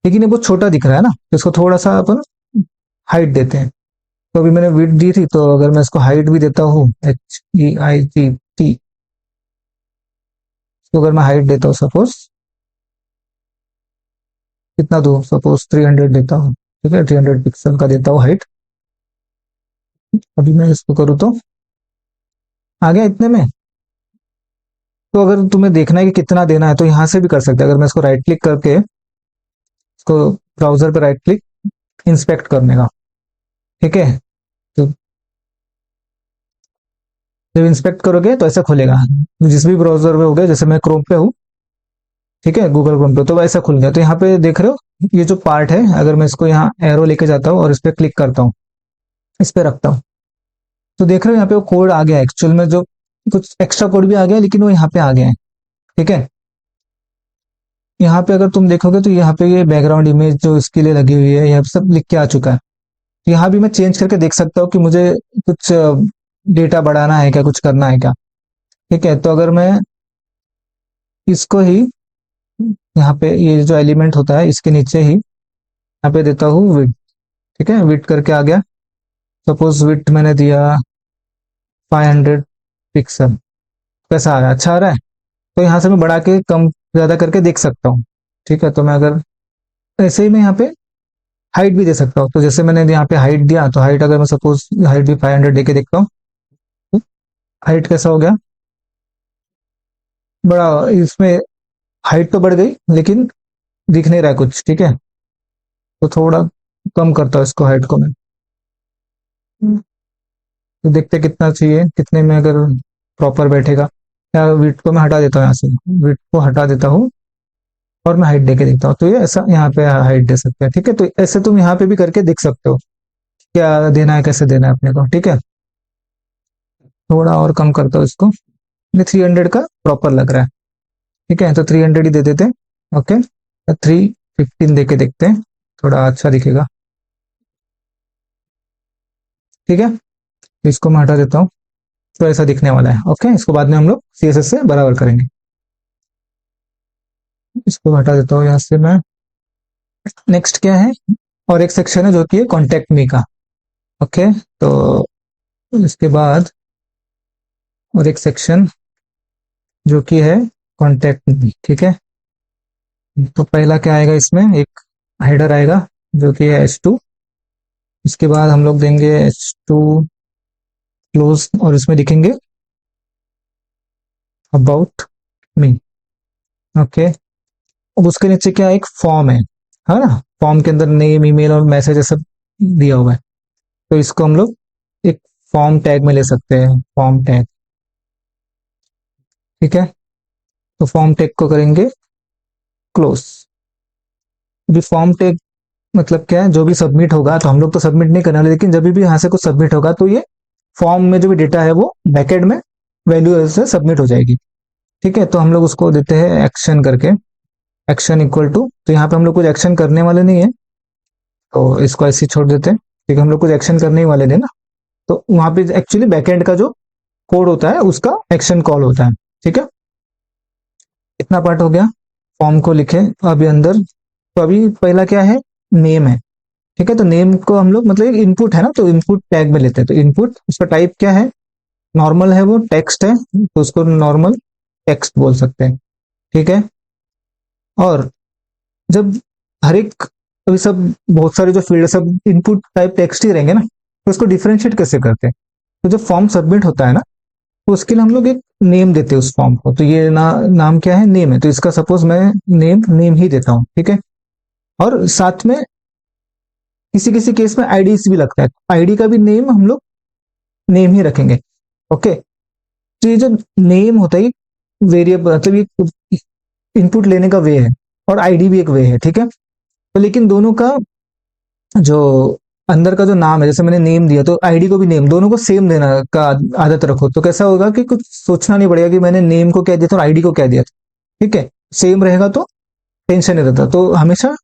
लेकिन ये बहुत छोटा दिख रहा है ना, तो इसको थोड़ा सा अपन हाइट देते हैं। तो अभी मैंने विड्थ दी थी, तो अगर मैं इसको हाइट भी देता हूँ, HEIGT, तो अगर मैं हाइट देता हूँ सपोज, कितना दूँ, सपोज 300 देता हूँ। ठीक है, 300 पिक्सल का देता हूँ हाइट। अभी मैं इसको करूँ तो आ गया इतने में। तो अगर तुम्हें देखना है कि कितना देना है तो यहाँ से भी कर सकते हैं। अगर मैं इसको राइट क्लिक करके, इसको ब्राउजर पे राइट क्लिक, इंस्पेक्ट करने का। ठीक है, तो जब इंस्पेक्ट करोगे तो ऐसा खुलेगा, जिस भी ब्राउजर में हो गया, जैसे मैं क्रोम पे हूँ। ठीक है, गूगल क्रोम पे, तो वैसा खुल गया। तो यहाँ पे देख रहे हो ये जो पार्ट है, अगर मैं इसको यहाँ एरो लेके जाता हूँ और इस पर क्लिक करता हूँ, इस पे रखता हूँ, तो देख रहे हो यहाँ पे वो कोड आ गया एक्चुअल में। जो कुछ एक्स्ट्रा कोड भी आ गया लेकिन वो यहाँ पे आ गया है। ठीक है, यहाँ पे अगर तुम देखोगे तो यहाँ पे ये बैकग्राउंड इमेज जो इसके लिए लगी हुई है, यहाँ सब लिख के आ चुका है। यहाँ भी मैं चेंज करके देख सकता हूँ कि मुझे कुछ डेटा बढ़ाना है क्या, कुछ करना है क्या। ठीक है, तो अगर मैं इसको ही यहाँ पे ये जो एलिमेंट होता है इसके नीचे ही यहाँ पे देता हूँ विड्थ। ठीक है, विड्थ करके आ गया। सपोज विड्थ मैंने दिया 500 पिक्सल। कैसा आ रहा है, अच्छा आ रहा है। तो यहाँ से मैं बढ़ा के कम ज्यादा करके देख सकता हूँ। ठीक है, तो मैं अगर ऐसे ही मैं यहाँ पे हाइट भी दे सकता हूँ। तो जैसे मैंने यहाँ पे हाइट दिया, तो हाइट अगर मैं सपोज हाइट भी 500 दे के देखता हूँ, हाइट कैसा हो गया, बड़ा। इसमें हाइट तो बढ़ गई लेकिन दिख नहीं रहा है कुछ। ठीक है, तो थोड़ा कम करता हूँ इसको, हाइट को मैं। तो देखते कितना चाहिए, कितने में अगर प्रॉपर बैठेगा। या विड्थ को मैं हटा देता हूँ, यहाँ से विड्थ को हटा देता हूँ और मैं हाइट दे के देखता हूँ। तो ये ऐसा यहाँ पे हाइट दे सकते हैं। ठीक है, तो ऐसे तुम यहाँ पे भी करके देख सकते हो क्या देना है, कैसे देना है अपने को। ठीक है, थोड़ा और कम करता हूँ इसको। 300 का प्रॉपर लग रहा है। ठीक है, तो 300 ही दे देते हैं। ओके, 315 दे के देखते हैं, थोड़ा अच्छा दिखेगा। ठीक है, तो इसको मैं हटा देता हूँ। तो ऐसा दिखने वाला है। ओके, इसको बाद में हम लोग CSS से बराबर करेंगे। इसको हटा देता हूँ यहाँ से मैं। नेक्स्ट क्या है, और एक सेक्शन है जो कि है कॉन्टेक्ट मी का। ओके, तो इसके बाद और एक सेक्शन जो कि है कॉन्टेक्ट मी। ठीक है, तो पहला क्या आएगा इसमें, एक हेडर आएगा जो कि है H2। इसके बाद हम लोग देंगे H2 क्लोज और इसमें लिखेंगे अबाउट मी। ओके, अब उसके नीचे क्या एक फॉर्म है ना। फॉर्म के अंदर नेम, ईमेल और मैसेज सब दिया हुआ है। तो इसको हम लोग एक फॉर्म टैग में ले सकते हैं, फॉर्म टैग। ठीक है, तो फॉर्म टैग को करेंगे क्लोज। अभी फॉर्म टैग मतलब क्या है, जो भी सबमिट होगा, तो हम लोग तो सबमिट नहीं करना, लेकिन जब भी यहाँ से कुछ सबमिट होगा तो ये फॉर्म में जो भी डेटा है वो बैकएंड में वैल्यू से सबमिट हो जाएगी। ठीक है, तो हम लोग उसको देते हैं एक्शन करके, एक्शन इक्वल टू। तो यहाँ पे हम लोग कुछ एक्शन करने वाले नहीं है, तो इसको ऐसे ही छोड़ देते हैं। ठीक है, हम लोग कुछ एक्शन करने ही वाले थे ना, तो वहां पे एक्चुअली बैकएंड का जो कोड होता है उसका एक्शन कॉल होता है। ठीक है, इतना पार्ट हो गया। फॉर्म को लिखे अभी अंदर। तो अभी पहला क्या है, नेम है। ठीक है, तो नेम को हम लोग मतलब इनपुट है ना, तो इनपुट टैग में लेते हैं। तो इनपुट उसका टाइप क्या है, नॉर्मल है, वो टेक्स्ट है, तो उसको नॉर्मल टेक्स्ट बोल सकते हैं। ठीक है, और जब हर एक अभी सब बहुत सारे जो फील्ड सब इनपुट टाइप टेक्स्ट ही रहेंगे ना, तो उसको डिफरेंशिएट कैसे करते हैं। तो जब फॉर्म सबमिट होता है ना, तो उसके लिए हम लोग एक नेम देते हैं उस फॉर्म को। तो ये नाम क्या है, नेम है। तो इसका सपोज मैं नेम ही देता हूँ। ठीक है, और साथ में किसी किसी केस में आईडी भी लगता है, आईडी का भी नेम हम लोग नेम ही रखेंगे। ओके, तो ये जो नेम होता है, वेरिएबल मतलब ये इनपुट लेने का वे है, और आईडी भी एक वे है। ठीक है, तो लेकिन दोनों का जो अंदर का जो नाम है, जैसे मैंने नेम दिया तो आईडी को भी नेम, दोनों को सेम देना का आदत रखो। तो कैसा होगा कि कुछ सोचना नहीं पड़ेगा कि मैंने नेम को क्या दिया था और आईडी को क्या दिया था। ठीक है, सेम रहेगा तो टेंशन नहीं रहता। तो हमेशा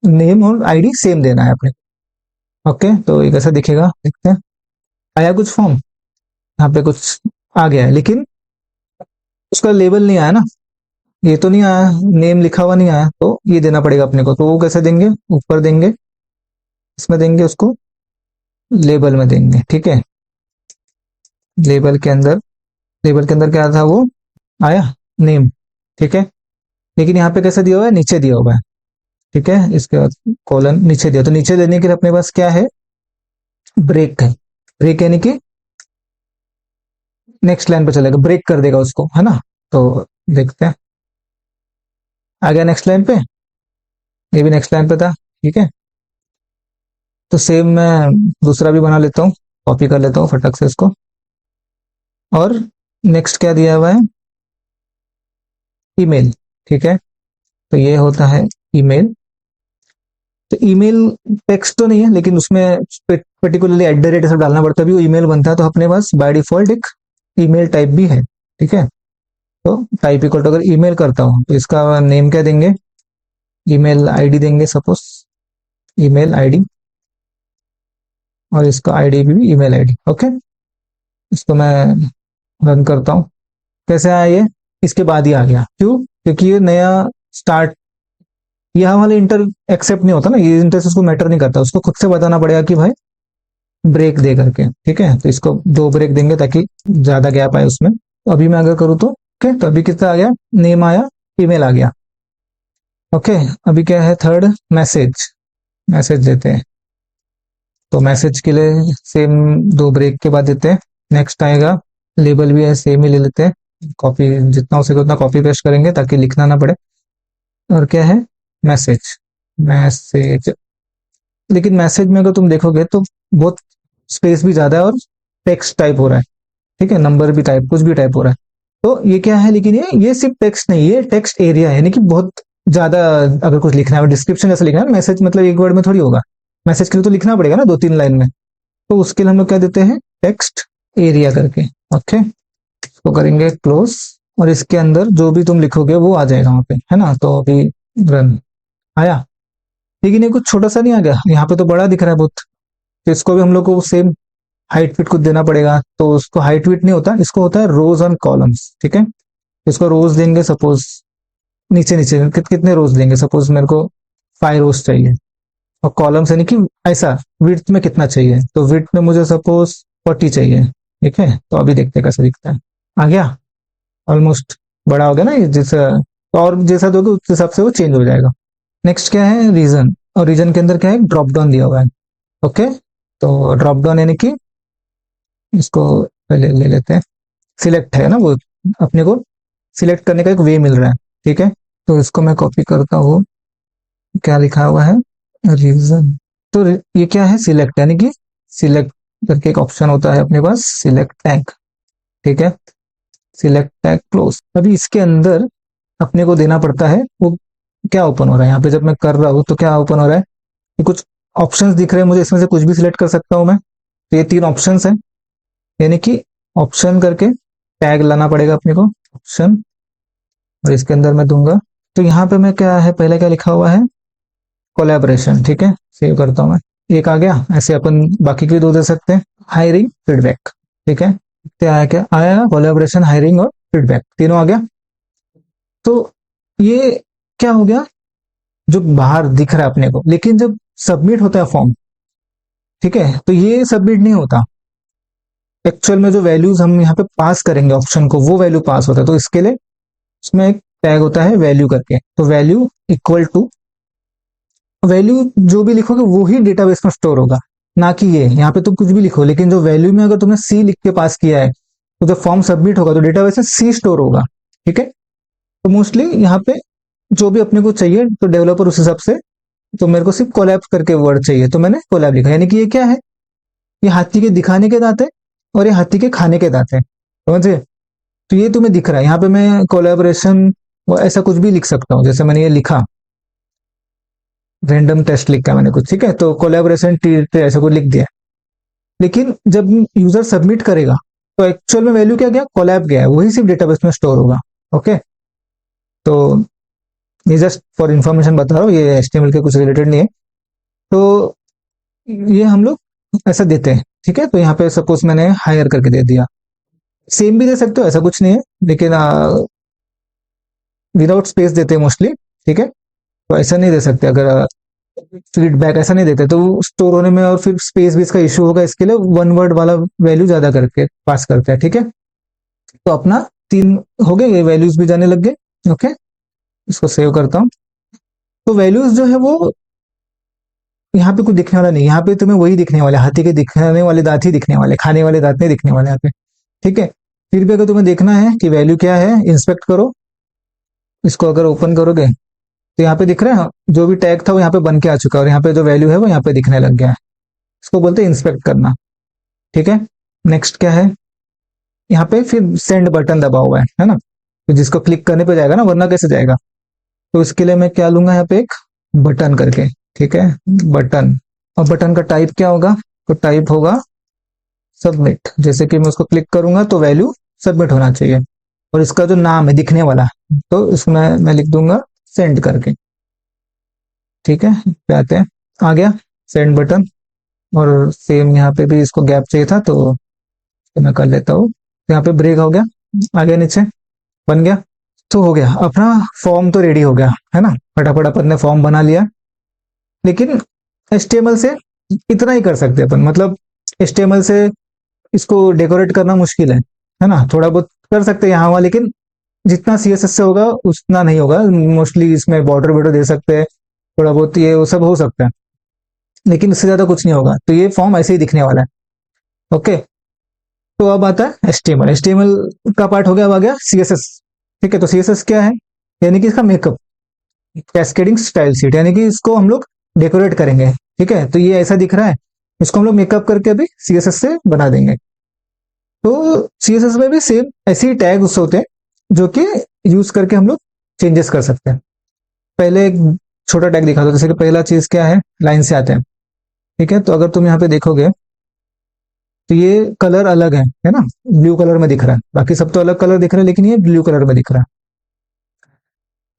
नेम और आईडी सेम देना है अपने। ओके, तो ये कैसा दिखेगा देखते हैं। आया कुछ फॉर्म, यहाँ पे कुछ आ गया है लेकिन उसका लेबल नहीं आया ना, ये तो नहीं आया, नेम लिखा हुआ नहीं आया, तो ये देना पड़ेगा अपने को। तो वो कैसे देंगे, ऊपर देंगे, इसमें देंगे, उसको लेबल में देंगे। ठीक है, लेबल के अंदर, लेबल के अंदर क्या था, वो आया नेम। ठीक है, लेकिन यहाँ पे कैसे दिया हुआ है, नीचे दिया हुआ है। ठीक है, इसके बाद कॉलन नीचे दिया, तो नीचे देने के लिए अपने पास क्या है, ब्रेक है। ब्रेक यानी कि नेक्स्ट लाइन पे चलेगा, ब्रेक कर देगा उसको, है ना। तो देखते हैं, आ गया नेक्स्ट लाइन पे, ये भी नेक्स्ट लाइन पे था। ठीक है, तो सेम मैं दूसरा भी बना लेता हूँ, कॉपी कर लेता हूँ फटक से इसको। और नेक्स्ट क्या दिया हुआ है, ईमेल। ठीक है, तो ये होता है ईमेल। तो ईमेल टेक्स्ट तो नहीं है, लेकिन उसमें पर्टिकुलरली एट द रेट सब डालना पड़ता है, भी वो ईमेल बनता है। तो अपने पास बाय डिफॉल्ट एक ईमेल टाइप भी है, ठीक है। तो टाइप इक्वल टू अगर ईमेल करता हूँ तो इसका नेम क्या देंगे, ईमेल आईडी देंगे सपोज, ईमेल आईडी, और इसका आईडी भी ईमेल आईडी। ओके, इसको मैं रन करता हूँ। कैसे आया ये, इसके बाद ही आ गया, क्यों, क्योंकि ये नया स्टार्ट, यह वाले इंटर एक्सेप्ट नहीं होता ना, ये इंटर उसको मैटर नहीं करता, उसको खुद से बताना पड़ेगा कि भाई ब्रेक दे करके, ठीक है। तो इसको 2 ब्रेक देंगे ताकि ज्यादा गैप आए उसमें। तो अभी मैं अगर करूँ तो ओके, तो अभी कितना आ गया, नेम आया, ईमेल आ गया। ओके, अभी क्या है, थर्ड मैसेज, मैसेज देते हैं। तो मैसेज के लिए सेम 2 ब्रेक के बाद देते हैं। नेक्स्ट आएगा, लेबल भी है सेम ही ले लेते हैं, कॉपी जितना हो सके उतना कॉपी पेस्ट करेंगे ताकि लिखना ना पड़े। और क्या है, मैसेज, मैसेज, लेकिन मैसेज में अगर तुम देखोगे तो बहुत स्पेस भी ज्यादा है और टेक्स्ट टाइप हो रहा है, ठीक है, नंबर भी टाइप, कुछ भी टाइप हो रहा है। तो ये क्या है, लेकिन ये सिर्फ टेक्स्ट नहीं, ये टेक्स्ट एरिया है, यानी कि बहुत ज्यादा अगर कुछ लिखना है, डिस्क्रिप्शन जैसे लिखना है, मैसेज मतलब एक वर्ड में थोड़ी होगा, मैसेज के लिए तो लिखना पड़ेगा ना 2-3 लाइन में। तो उसके लिए हम लोग क्या देते हैं, टेक्स्ट एरिया करके। ओके, इसको करेंगे क्लोज, और इसके अंदर जो भी तुम लिखोगे वो आ जाएगा वहां पे, है ना। तो अभी रन आया, लेकिन ये कुछ छोटा सा नहीं आ गया, यहाँ पे तो बड़ा दिख रहा है बहुत। तो इसको भी हम लोग को सेम हाइट फिट कुछ देना पड़ेगा। तो उसको हाइट फिट नहीं होता, इसको होता है रोज ऑन कॉलम्स, ठीक है। इसको रोज देंगे सपोज, नीचे नीचे कितने रोज देंगे, सपोज मेरे को 5 रोज चाहिए, और कॉलम्स यानी कि ऐसा विड्थ में कितना चाहिए, तो विड्थ में मुझे सपोज 40 चाहिए, ठीक है। तो अभी देखते हैं कैसा दिखता है, आ गया ऑलमोस्ट, बड़ा हो गया ना ये, जैसा और जैसा दोगे उस हिसाब से वो चेंज हो जाएगा। नेक्स्ट क्या है, रीजन, और रीजन के अंदर क्या है, ड्रॉप डाउन दिया हुआ है। ओके, तो ड्रॉप डाउन यानी कि इसको पहले ले लेते हैं, सिलेक्ट है ना वो, अपने को सिलेक्ट करने का एक वे मिल रहा है, ठीक है। तो इसको मैं कॉपी करता हूँ, क्या लिखा हुआ है, रीजन। तो ये क्या है, सिलेक्ट, यानी कि सिलेक्ट करके एक ऑप्शन होता है अपने पास, सिलेक्ट टैग, ठीक है, सिलेक्ट टैग क्लोज। अभी इसके अंदर अपने को देना पड़ता है वो क्या ओपन हो रहा है, यहाँ पे जब मैं कर रहा हूँ तो क्या ओपन हो रहा है, कि कुछ ऑप्शंस दिख रहे हैं मुझे, इसमें से कुछ भी सिलेक्ट कर सकता हूँ मैं। तो ये 3 ऑप्शंस हैं, यानी कि ऑप्शन करके टैग लाना पड़ेगा अपने को, ऑप्शन, और इसके अंदर मैं दूंगा। तो यहाँ पे मैं क्या है, पहले क्या लिखा हुआ है, कोलैबोरेशन, ठीक है, सेव करता हूँ मैं, एक आ गया। ऐसे अपन बाकी के 2 दे सकते हैं, हायरिंग, फीडबैक, ठीक है। क्या आया, क्या आया, कोलैबोरेशन, हायरिंग और फीडबैक, तीनों आ गया। तो ये क्या हो गया, जो बाहर दिख रहा है अपने को, लेकिन जब सबमिट होता है फॉर्म, ठीक है, तो ये सबमिट नहीं होता, एक्चुअल में जो वैल्यूज हम यहाँ पे पास करेंगे ऑप्शन को, वो वैल्यू पास होता है। तो इसके लिए उसमें एक टैग होता है वैल्यू करके, तो वैल्यू इक्वल टू, वैल्यू जो भी लिखोगे वो ही डेटाबेस में स्टोर होगा, ना कि ये यहाँ पे तुम कुछ भी लिखो, लेकिन जो वैल्यू में अगर तुमने सी लिख के पास किया है, तो जब फॉर्म सबमिट होगा तो डेटाबेस में सी स्टोर होगा, ठीक है। तो मोस्टली यहाँ पे जो भी अपने को चाहिए, तो डेवलपर उस हिसाब से, तो मेरे को सिर्फ कोलैब करके वर्ड चाहिए, तो मैंने कोलैब लिखा, यानी कि ये क्या है, ये हाथी के दिखाने के दांत है और ये हाथी के खाने के दांत है, समझे। तो ये तुम्हें दिख रहा है, यहाँ पे मैं कोलैबोरेशन ऐसा कुछ भी लिख सकता हूँ, जैसे मैंने ये लिखा, रैंडम टेस्ट लिखा मैंने कुछ, ठीक है, तो कोलैबोरेशन ऐसा कुछ लिख दिया। लेकिन जब यूजर सबमिट करेगा तो एक्चुअल में वैल्यू क्या गया, कोलैब गया है, वही सिर्फ डेटाबेस में स्टोर होगा। ओके, तो ये जस्ट फॉर इंफॉर्मेशन बता रहा हूँ, ये एचटीएमएल के कुछ रिलेटेड नहीं है। तो ये हम लोग ऐसा देते हैं, ठीक है। तो यहाँ पे सपोज मैंने हायर करके दे दिया, सेम भी दे सकते हो, ऐसा कुछ नहीं है, लेकिन विदाउट स्पेस देते हैं मोस्टली, ठीक है। तो ऐसा नहीं दे सकते, अगर फीडबैक ऐसा नहीं देते तो स्टोर होने में और फिर स्पेस भी इसका इशू होगा, इसके लिए 1 वर्ड वाला वैल्यू ज्यादा करके पास करते हैं, ठीक है। तो अपना 3 हो गए, ये वैल्यूज भी जाने लग गए। ओके, इसको सेव करता हूँ। तो वैल्यूज जो है वो यहाँ पे कुछ दिखने वाला नहीं, यहाँ पे तुम्हें वही दिखने वाले, हाथी के दिखने वाले दांत ही दिखने वाले, खाने वाले दांत नहीं दिखने वाले यहाँ पे, ठीक है। फिर भी अगर तुम्हें देखना है कि वैल्यू क्या है, इंस्पेक्ट करो, इसको अगर ओपन करोगे तो यहाँ पे दिख रहा है, जो भी टैग था वो यहाँ पे बन के आ चुका है, और यहाँ पे जो वैल्यू है वो यहाँ पे दिखने लग गया है। इसको बोलते हैं इंस्पेक्ट करना, ठीक है। नेक्स्ट क्या है, यहाँ पे फिर सेंड बटन दबा हुआ है ना, तो जिसको क्लिक करने पे जाएगा ना, वरना कैसे जाएगा। तो इसके लिए मैं क्या लूंगा, यहाँ पे एक बटन करके, ठीक है, बटन, और बटन का टाइप क्या होगा, तो टाइप होगा सबमिट। जैसे कि मैं उसको क्लिक करूंगा तो वैल्यू सबमिट होना चाहिए। और इसका जो नाम है दिखने वाला, तो इसमें मैं लिख दूंगा सेंड करके। ठीक है, पे आते हैं, आ गया सेंड बटन। और सेम यहाँ पे भी इसको गैप चाहिए था, तो मैं कर लेता हूँ। यहाँ पे ब्रेक हो गया, आ गया नीचे, बन गया। तो हो गया अपना फॉर्म, तो रेडी हो गया है ना, फटाफट अपन ने फॉर्म बना लिया। लेकिन HTML से इतना ही कर सकते हैं अपन, मतलब HTML से इसको डेकोरेट करना मुश्किल है ना, थोड़ा बहुत कर सकते हैं यहाँ वहाँ, लेकिन जितना CSS से होगा उतना नहीं होगा। मोस्टली इसमें बॉर्डर वर्डर दे सकते हैं, थोड़ा बहुत ये वो सब हो सकता है, लेकिन इससे ज्यादा कुछ नहीं होगा। तो ये फॉर्म ऐसे ही दिखने वाला है। ओके, तो अब आता है HTML का पार्ट हो गया, अब आ गया CSS। ठीक है, तो CSS क्या है, यानी कि इसका मेकअप, कैस्केडिंग स्टाइल शीट, यानी कि इसको हम लोग डेकोरेट करेंगे। ठीक है, तो ये ऐसा दिख रहा है, इसको हम लोग मेकअप करके अभी CSS से बना देंगे। तो CSS में भी सेम ऐसे ही टैग्स होते हैं, जो कि यूज करके हम लोग चेंजेस कर सकते हैं। पहले एक छोटा टैग दिखा दो, जैसे कि पहला चीज क्या है, लाइन से आते हैं। ठीक है, तो अगर तुम यहाँ पे देखोगे तो ये कलर अलग है ना, ब्लू कलर में दिख रहा है, बाकी सब तो अलग कलर दिख रहा है, लेकिन ये ब्लू कलर में दिख रहा है।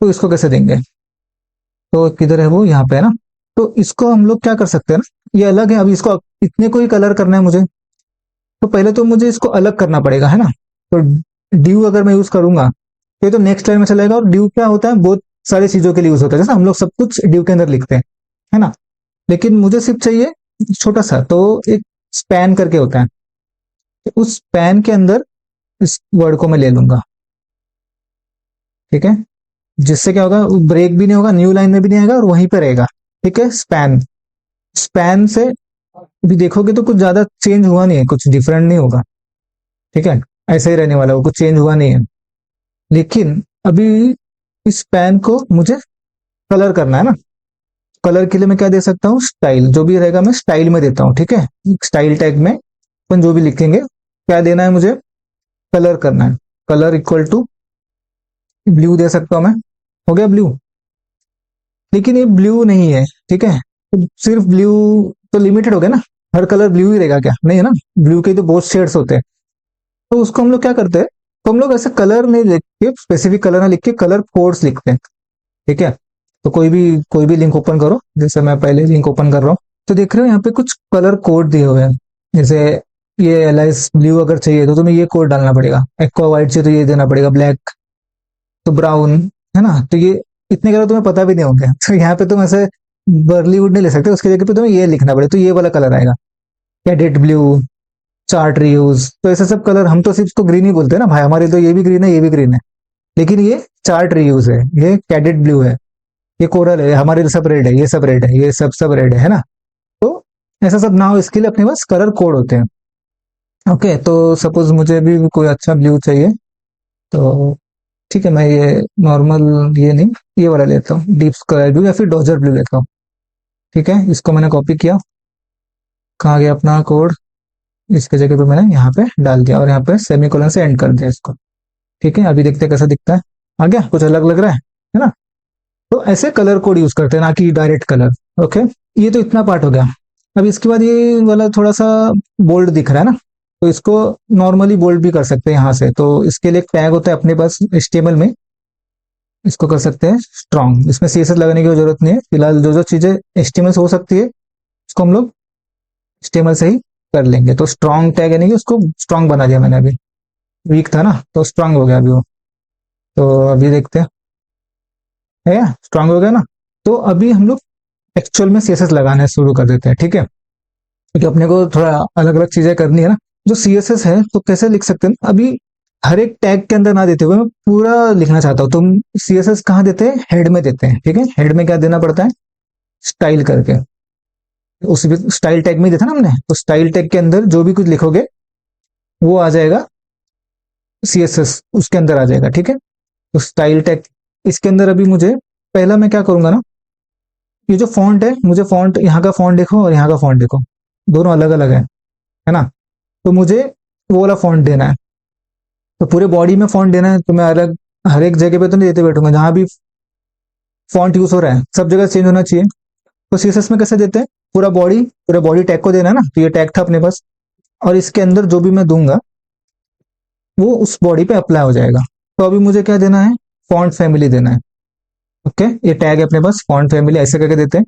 तो इसको कैसे देंगे, तो किधर है वो, यहाँ पे है ना। तो इसको हम लोग क्या कर सकते हैं ना, ये अलग है, अभी इसको इतने को ही कलर करना है मुझे, तो पहले तो मुझे इसको अलग करना पड़ेगा है ना। तो ड्यू अगर मैं यूज करूंगा तो ये तो नेक्स्ट लाइन में चलेगा, और ड्यू क्या होता है, बहुत सारी चीजों के लिए यूज होता है, जैसे हम लोग सब कुछ ड्यू के अंदर लिखते हैं है ना। लेकिन मुझे सिर्फ चाहिए छोटा सा, तो एक स्पैन करके होता है, तो उस स्पैन के अंदर इस वर्ड को मैं ले लूंगा। ठीक है, जिससे क्या होगा, ब्रेक भी नहीं होगा, न्यू लाइन में भी नहीं आएगा, और वहीं पे रहेगा। ठीक है, स्पैन, स्पैन से भी देखोगे तो कुछ ज्यादा चेंज हुआ नहीं है, कुछ डिफरेंट नहीं होगा। ठीक है, ऐसा ही रहने वाला है, वो कुछ चेंज हुआ नहीं है। लेकिन अभी इस पैन को मुझे कलर करना है ना, कलर के लिए मैं क्या दे सकता हूँ, स्टाइल, जो भी रहेगा मैं स्टाइल में देता हूँ। ठीक है, स्टाइल टैग में अपन जो भी लिखेंगे, क्या देना है मुझे, कलर करना है। कलर इक्वल टू ब्लू दे सकता हूँ मैं, हो गया ब्लू। लेकिन ये ब्लू नहीं है, ठीक है, तो सिर्फ ब्लू तो लिमिटेड हो गया ना, हर कलर ब्लू ही रहेगा क्या, नहीं है ना, ब्लू के तो बहुत शेड्स होते हैं। तो उसको हम लोग क्या करते हैं, तो हम लोग ऐसे कलर नहीं लिख के, स्पेसिफिक कलर ना लिख के, कलर कोड्स लिखते हैं। ठीक है, तो कोई भी लिंक ओपन करो, जैसे मैं पहले लिंक ओपन कर रहा हूँ, तो देख रहे हो यहाँ पे कुछ कलर कोड दिए हुए हैं। जैसे ये एलाइस ब्लू अगर चाहिए तो तुम्हें ये कोड डालना पड़ेगा, एक्वा व्हाइट चाहिए तो ये देना पड़ेगा, ब्लैक तो ब्राउन, है ना। तो ये इतने कलर तुम्हें पता भी नहीं होंगे, तो यहाँ पे तुम ऐसे बर्लीवुड नहीं ले सकते, उसकी जगह पे तुम्हें ये लिखना पड़ेगा, तो ये वाला कलर आएगा, कैडेट ब्लू, चार्ट रीयूज। तो ऐसे सब कलर, हम तो सिर्फ इसको ग्रीन ही बोलते हैं ना भाई, हमारे तो ये भी ग्रीन है, ये भी ग्रीन है, लेकिन ये चार्ट रीयूज है, ये कैडेट ब्लू है, ये कोरल है, हमारे सब रेड है, ये सब रेड है, ये सब रेड है ना। तो ऐसा सब ना हो इसके लिए अपने पास कलर कोड होते हैं। ओके, तो सपोज मुझे भी कोई अच्छा ब्लू चाहिए, तो ठीक है, मैं ये नॉर्मल, ये नहीं, ये वाला लेता हूँ, डीप स्काई ब्लू या फिर डॉजर ब्लू लेता हूँ। ठीक है, इसको मैंने कॉपी किया, कहाँ गया अपना कोड, इसके जगह पे मैंने यहाँ पे डाल दिया, और यहाँ पे सेमीकोलन से एंड कर दिया इसको। ठीक है, अभी देखते हैं कैसा दिखता है, आ गया, कुछ अलग लग रहा है ना। तो ऐसे कलर कोड यूज करते हैं, ना कि डायरेक्ट कलर। ओके, ये तो इतना पार्ट हो गया। अब इसके बाद ये वाला थोड़ा सा बोल्ड दिख रहा है ना, तो इसको नॉर्मली बोल्ड भी कर सकते हैं यहाँ से। तो इसके लिए एक टैग होता है अपने पास HTML में, इसको कर सकते हैं स्ट्रॉन्ग, इसमें CSS लगाने की जरूरत नहीं है फिलहाल, जो जो चीजें HTML से हो सकती है उसको हम लोग HTML से ही कर लेंगे। तो स्ट्रॉन्ग टैग यानी कि उसको स्ट्रॉन्ग बना दिया मैंने, अभी वीक था ना, तो स्ट्रॉन्ग हो गया अभी वो। तो अभी देखते हैं, है स्ट्रांग हो गया ना। तो अभी हम लोग एक्चुअल में CSS लगाने शुरू कर देते हैं। ठीक है, क्योंकि अपने को थोड़ा अलग अलग चीजें करनी है ना। जो CSS है तो कैसे लिख सकते हैं, अभी हर एक टैग के अंदर ना देते हुए मैं पूरा लिखना चाहता हूँ। तुम CSS कहाँ देते हैं, हेड में देते हैं। ठीक है, हेड में क्या देना पड़ता है, स्टाइल करके, उस स्टाइल टैग में ही देता ना हमने, तो स्टाइल टैग के अंदर जो भी कुछ लिखोगे वो आ जाएगा, CSS उसके अंदर आ जाएगा। ठीक है, तो स्टाइल टैग इसके अंदर अभी मुझे, पहला मैं क्या करूंगा ना, ये जो फॉन्ट है, मुझे फॉन्ट, यहाँ का फॉन्ट देखो और यहाँ का फॉन्ट देखो, दोनों अलग अलग है ना। तो मुझे वो वाला फॉन्ट देना है, तो पूरे बॉडी में फॉन्ट देना है, तो मैं अलग हर एक जगह पे तो नहीं देते बैठूंगा, जहां भी फॉन्ट यूज हो रहा है सब जगह चेंज होना चाहिए। तो CSS में कैसे देते हैं, पूरे बॉडी टैग को देना है ना, तो ये टैग था अपने पास, और इसके अंदर जो भी मैं दूंगा वो उस बॉडी पे अप्लाई हो जाएगा। तो अभी मुझे क्या देना है, फॉन्ट फैमिली देना है। ओके, ये टैग है अपने पास, फॉन्ट फैमिली ऐसे करके देते हैं।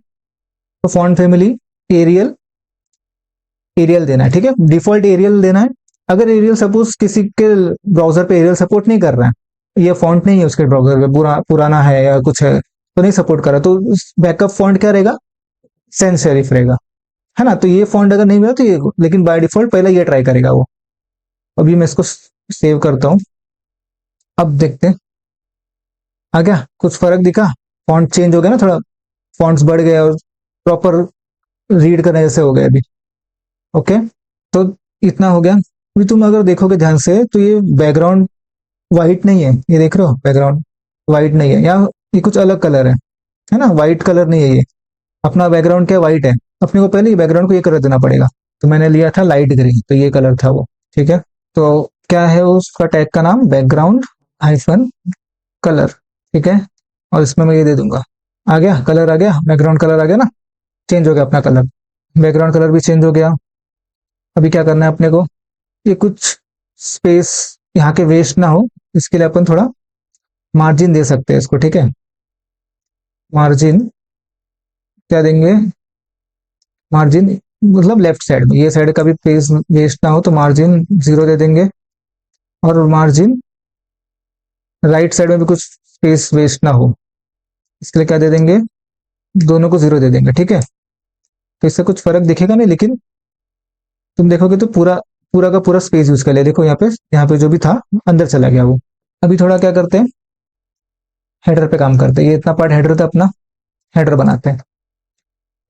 तो फॉन्ट फैमिली एरियल, एरियल देना है, ठीक है, डिफॉल्ट एरियल देना है। अगर एरियल सपोज किसी के ब्राउजर पे एरियल सपोर्ट नहीं कर रहा है, ये फॉन्ट नहीं है उसके ब्राउजर पे, पुराना है या कुछ है तो नहीं सपोर्ट कर रहा, तो बैकअप फॉन्ट क्या रहेगा, सेंस सेरिफ रहेगा, है ना। तो ये फॉन्ट अगर नहीं मिला तो ये, लेकिन बाय डिफॉल्ट पहले ये ट्राई करेगा वो। अभी मैं इसको सेव करता हूँ। अब देखते हैं आ गया, कुछ फर्क दिखा, फॉन्ट चेंज हो गया ना थोड़ा, फॉन्ट्स बढ़ गए और प्रॉपर रीड करने जैसे हो गए अभी। ओके, तो इतना हो गया। अभी तुम अगर देखोगे ध्यान से तो ये बैकग्राउंड व्हाइट नहीं है, ये देख रहे हो बैकग्राउंड व्हाइट नहीं है, या ये कुछ अलग कलर है ना, व्हाइट कलर नहीं है ये। अपना बैकग्राउंड क्या व्हाइट है, अपने को पहले ही बैकग्राउंड को ये कलर देना पड़ेगा। तो मैंने लिया था लाइट ग्रीन, तो ये कलर था वो, ठीक है। तो क्या है उसका टैग का नाम, बैकग्राउंड हाइफन कलर, ठीक है। और इसमें मैं ये दे दूंगा, आ गया कलर, आ गया बैकग्राउंड कलर, आ गया ना, चेंज हो गया अपना कलर, बैकग्राउंड कलर भी चेंज हो गया। अभी क्या करना है अपने को, ये कुछ स्पेस यहाँ के वेस्ट ना हो, इसके लिए अपन थोड़ा मार्जिन दे सकते हैं इसको, ठीक है। मार्जिन क्या देंगे, मार्जिन मतलब लेफ्ट साइड में, ये साइड का भी पेज वेस्ट ना हो तो मार्जिन 0 दे देंगे। और मार्जिन राइट साइड में भी कुछ स्पेस वेस्ट ना हो, इसके लिए क्या दे देंगे, दोनों को 0 दे देंगे, ठीक है। तो इससे कुछ फर्क दिखेगा नहीं, लेकिन तुम देखोगे तो पूरा पूरा का पूरा स्पेस यूज कर लिया, देखो यहाँ पे जो भी था अंदर चला गया वो। अभी थोड़ा क्या करते हैं, हेडर पे काम करते हैं, ये इतना पार्ट हेडर था अपना, हेडर बनाते हैं।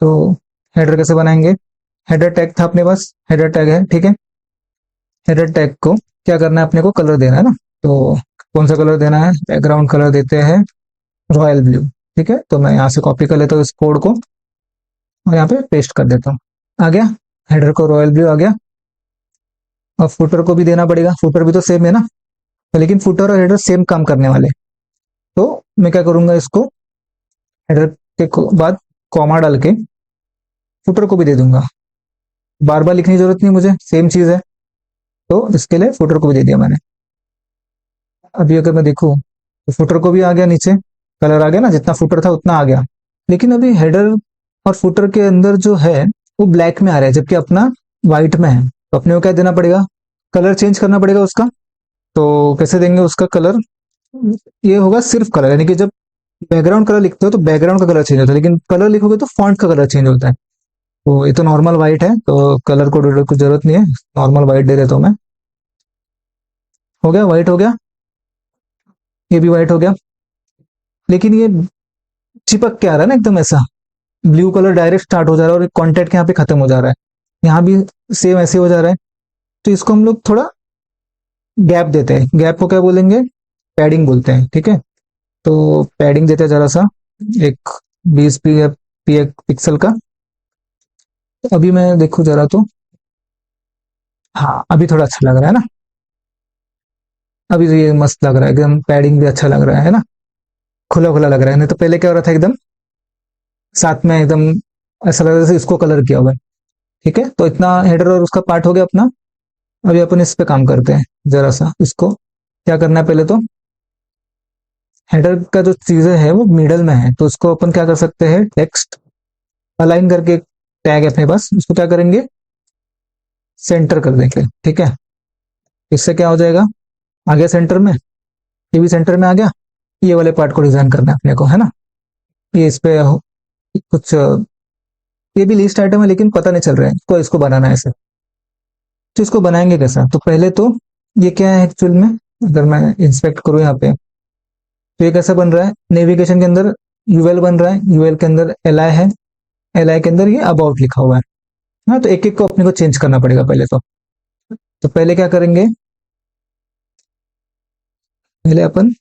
तो हेडर कैसे बनाएंगे, हेडर टैग था अपने पास, हेडर टैग है, ठीक है। हेडर टैग को क्या करना है, अपने को कलर देना है ना। तो कौन सा कलर देना है, बैकग्राउंड कलर देते हैं रॉयल ब्लू, ठीक है। तो मैं यहाँ से कॉपी कर लेता हूँ इस कोड को और यहाँ पे पेस्ट कर देता हूँ, आ गया हेडर को रॉयल ब्लू आ गया। और फुटर को भी देना पड़ेगा, फुटर भी तो सेम है ना, लेकिन फुटर और हेडर सेम काम करने वाले। तो मैं क्या करूंगा, इसको हेडर के बाद कॉमा डाल के फुटर को भी दे दूंगा, बार बार लिखने की जरूरत नहीं मुझे, सेम चीज है। तो इसके लिए फुटर को भी दे दिया मैंने। अभी अगर मैं देखूं तो फुटर को भी आ गया, नीचे कलर आ गया ना, जितना फुटर था उतना आ गया। लेकिन अभी हेडर और फुटर के अंदर जो है वो ब्लैक में आ रहा है, जबकि अपना व्हाइट में है। तो अपने को क्या देना पड़ेगा, कलर चेंज करना पड़ेगा उसका। तो कैसे देंगे उसका कलर, ये होगा सिर्फ कलर, यानी कि जब बैकग्राउंड कलर लिखते हो तो बैकग्राउंड का कलर चेंज होता है, लेकिन कलर लिखोगे तो फॉन्ट का कलर चेंज होता है। तो ये तो नॉर्मल व्हाइट है, तो कलर को कुछ जरूरत नहीं है, नॉर्मल व्हाइट दे देता हूँ मैं। हो गया, व्हाइट हो गया, ये भी व्हाइट हो गया। लेकिन ये चिपक के आ रहा है ना एकदम ऐसा, ब्लू कलर डायरेक्ट स्टार्ट हो जा रहा है और कॉन्टेक्ट यहाँ पे खत्म हो जा रहा है, यहाँ भी सेम ऐसे हो जा रहा है। तो इसको हम लोग थोड़ा गैप देते हैं, गैप को क्या बोलेंगे, पैडिंग बोलते हैं, ठीक है। तो पैडिंग देते हैं जरा सा, एक 20 पिक्सल का। तो अभी मैं देखूं जरा तो, हाँ अभी थोड़ा अच्छा लग रहा है ना, अभी तो ये मस्त लग रहा है एकदम, पैडिंग भी अच्छा लग रहा है ना, खुला खुला लग रहा है। नहीं तो पहले क्या हो रहा था, एकदम साथ में एकदम ऐसा लग रहा था जैसे इसको कलर किया हुआ है, ठीक है। तो इतना हेडर और उसका पार्ट हो गया अपना। अभी अपन इस पे काम करते हैं जरा सा, इसको क्या करना है, पहले तो हेडर का जो चीजें है वो मिडल में है, तो उसको अपन क्या कर सकते हैं, टेक्स्ट अलाइन करके टैग है अपने पास, उसको क्या करेंगे, सेंटर कर देंगे, ठीक है। इससे क्या हो जाएगा, आ गया सेंटर में, ये भी सेंटर में आ गया। ये वाले पार्ट को डिजाइन करना है अपने को, है ना। ये इस पे कुछ ये भी लिस्ट आइटम है लेकिन पता नहीं चल रहा है इसको, इसको बनाना है ऐसे। तो इसको बनाएंगे कैसा, तो पहले तो ये क्या है एक्चुअल में, अगर मैं इंस्पेक्ट करूँ यहाँ पे, तो ये कैसा बन रहा है, नेविगेशन के अंदर यूएल बन रहा है, यूएल के अंदर एलआई है, एलआई के अंदर ये अबाउट लिखा हुआ है। हाँ, तो एक एक को अपने को चेंज करना पड़ेगा पहले तो पहले क्या करेंगे, पहले अपन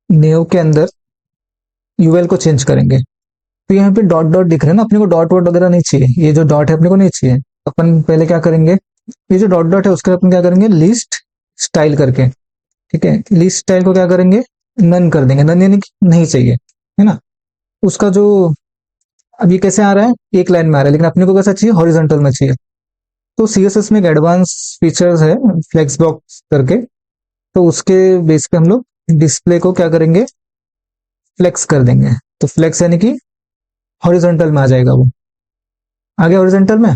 नेव के अंदर यूएल को चेंज करेंगे। तो यहाँ पे डॉट डॉट दिख रहे हैं ना, अपने को डॉट वॉट वगैरह नहीं चाहिए, ये जो डॉट है अपने को नहीं चाहिए। तो अपन पहले क्या करेंगे, ये जो डॉट डॉट है उसके अपन क्या करेंगे, लिस्ट स्टाइल करके, ठीक है, लिस्ट स्टाइल को क्या करेंगे, नन कर देंगे, नन यानी कि नहीं चाहिए, है ना। उसका जो अब ये कैसे आ रहा है, एक लाइन में आ रहा है, लेकिन अपने को कैसा चाहिए, हॉरिजॉन्टल में चाहिए। तो सीएसएस में एक एडवांस फीचर्स है फ्लेक्स बॉक्स करके, तो उसके बेस पे हम लोग डिस्प्ले को क्या करेंगे, फ्लेक्स कर देंगे। तो फ्लेक्स यानी कि हॉरिजॉन्टल में आ जाएगा वो, आ गया हॉरिजॉन्टल में।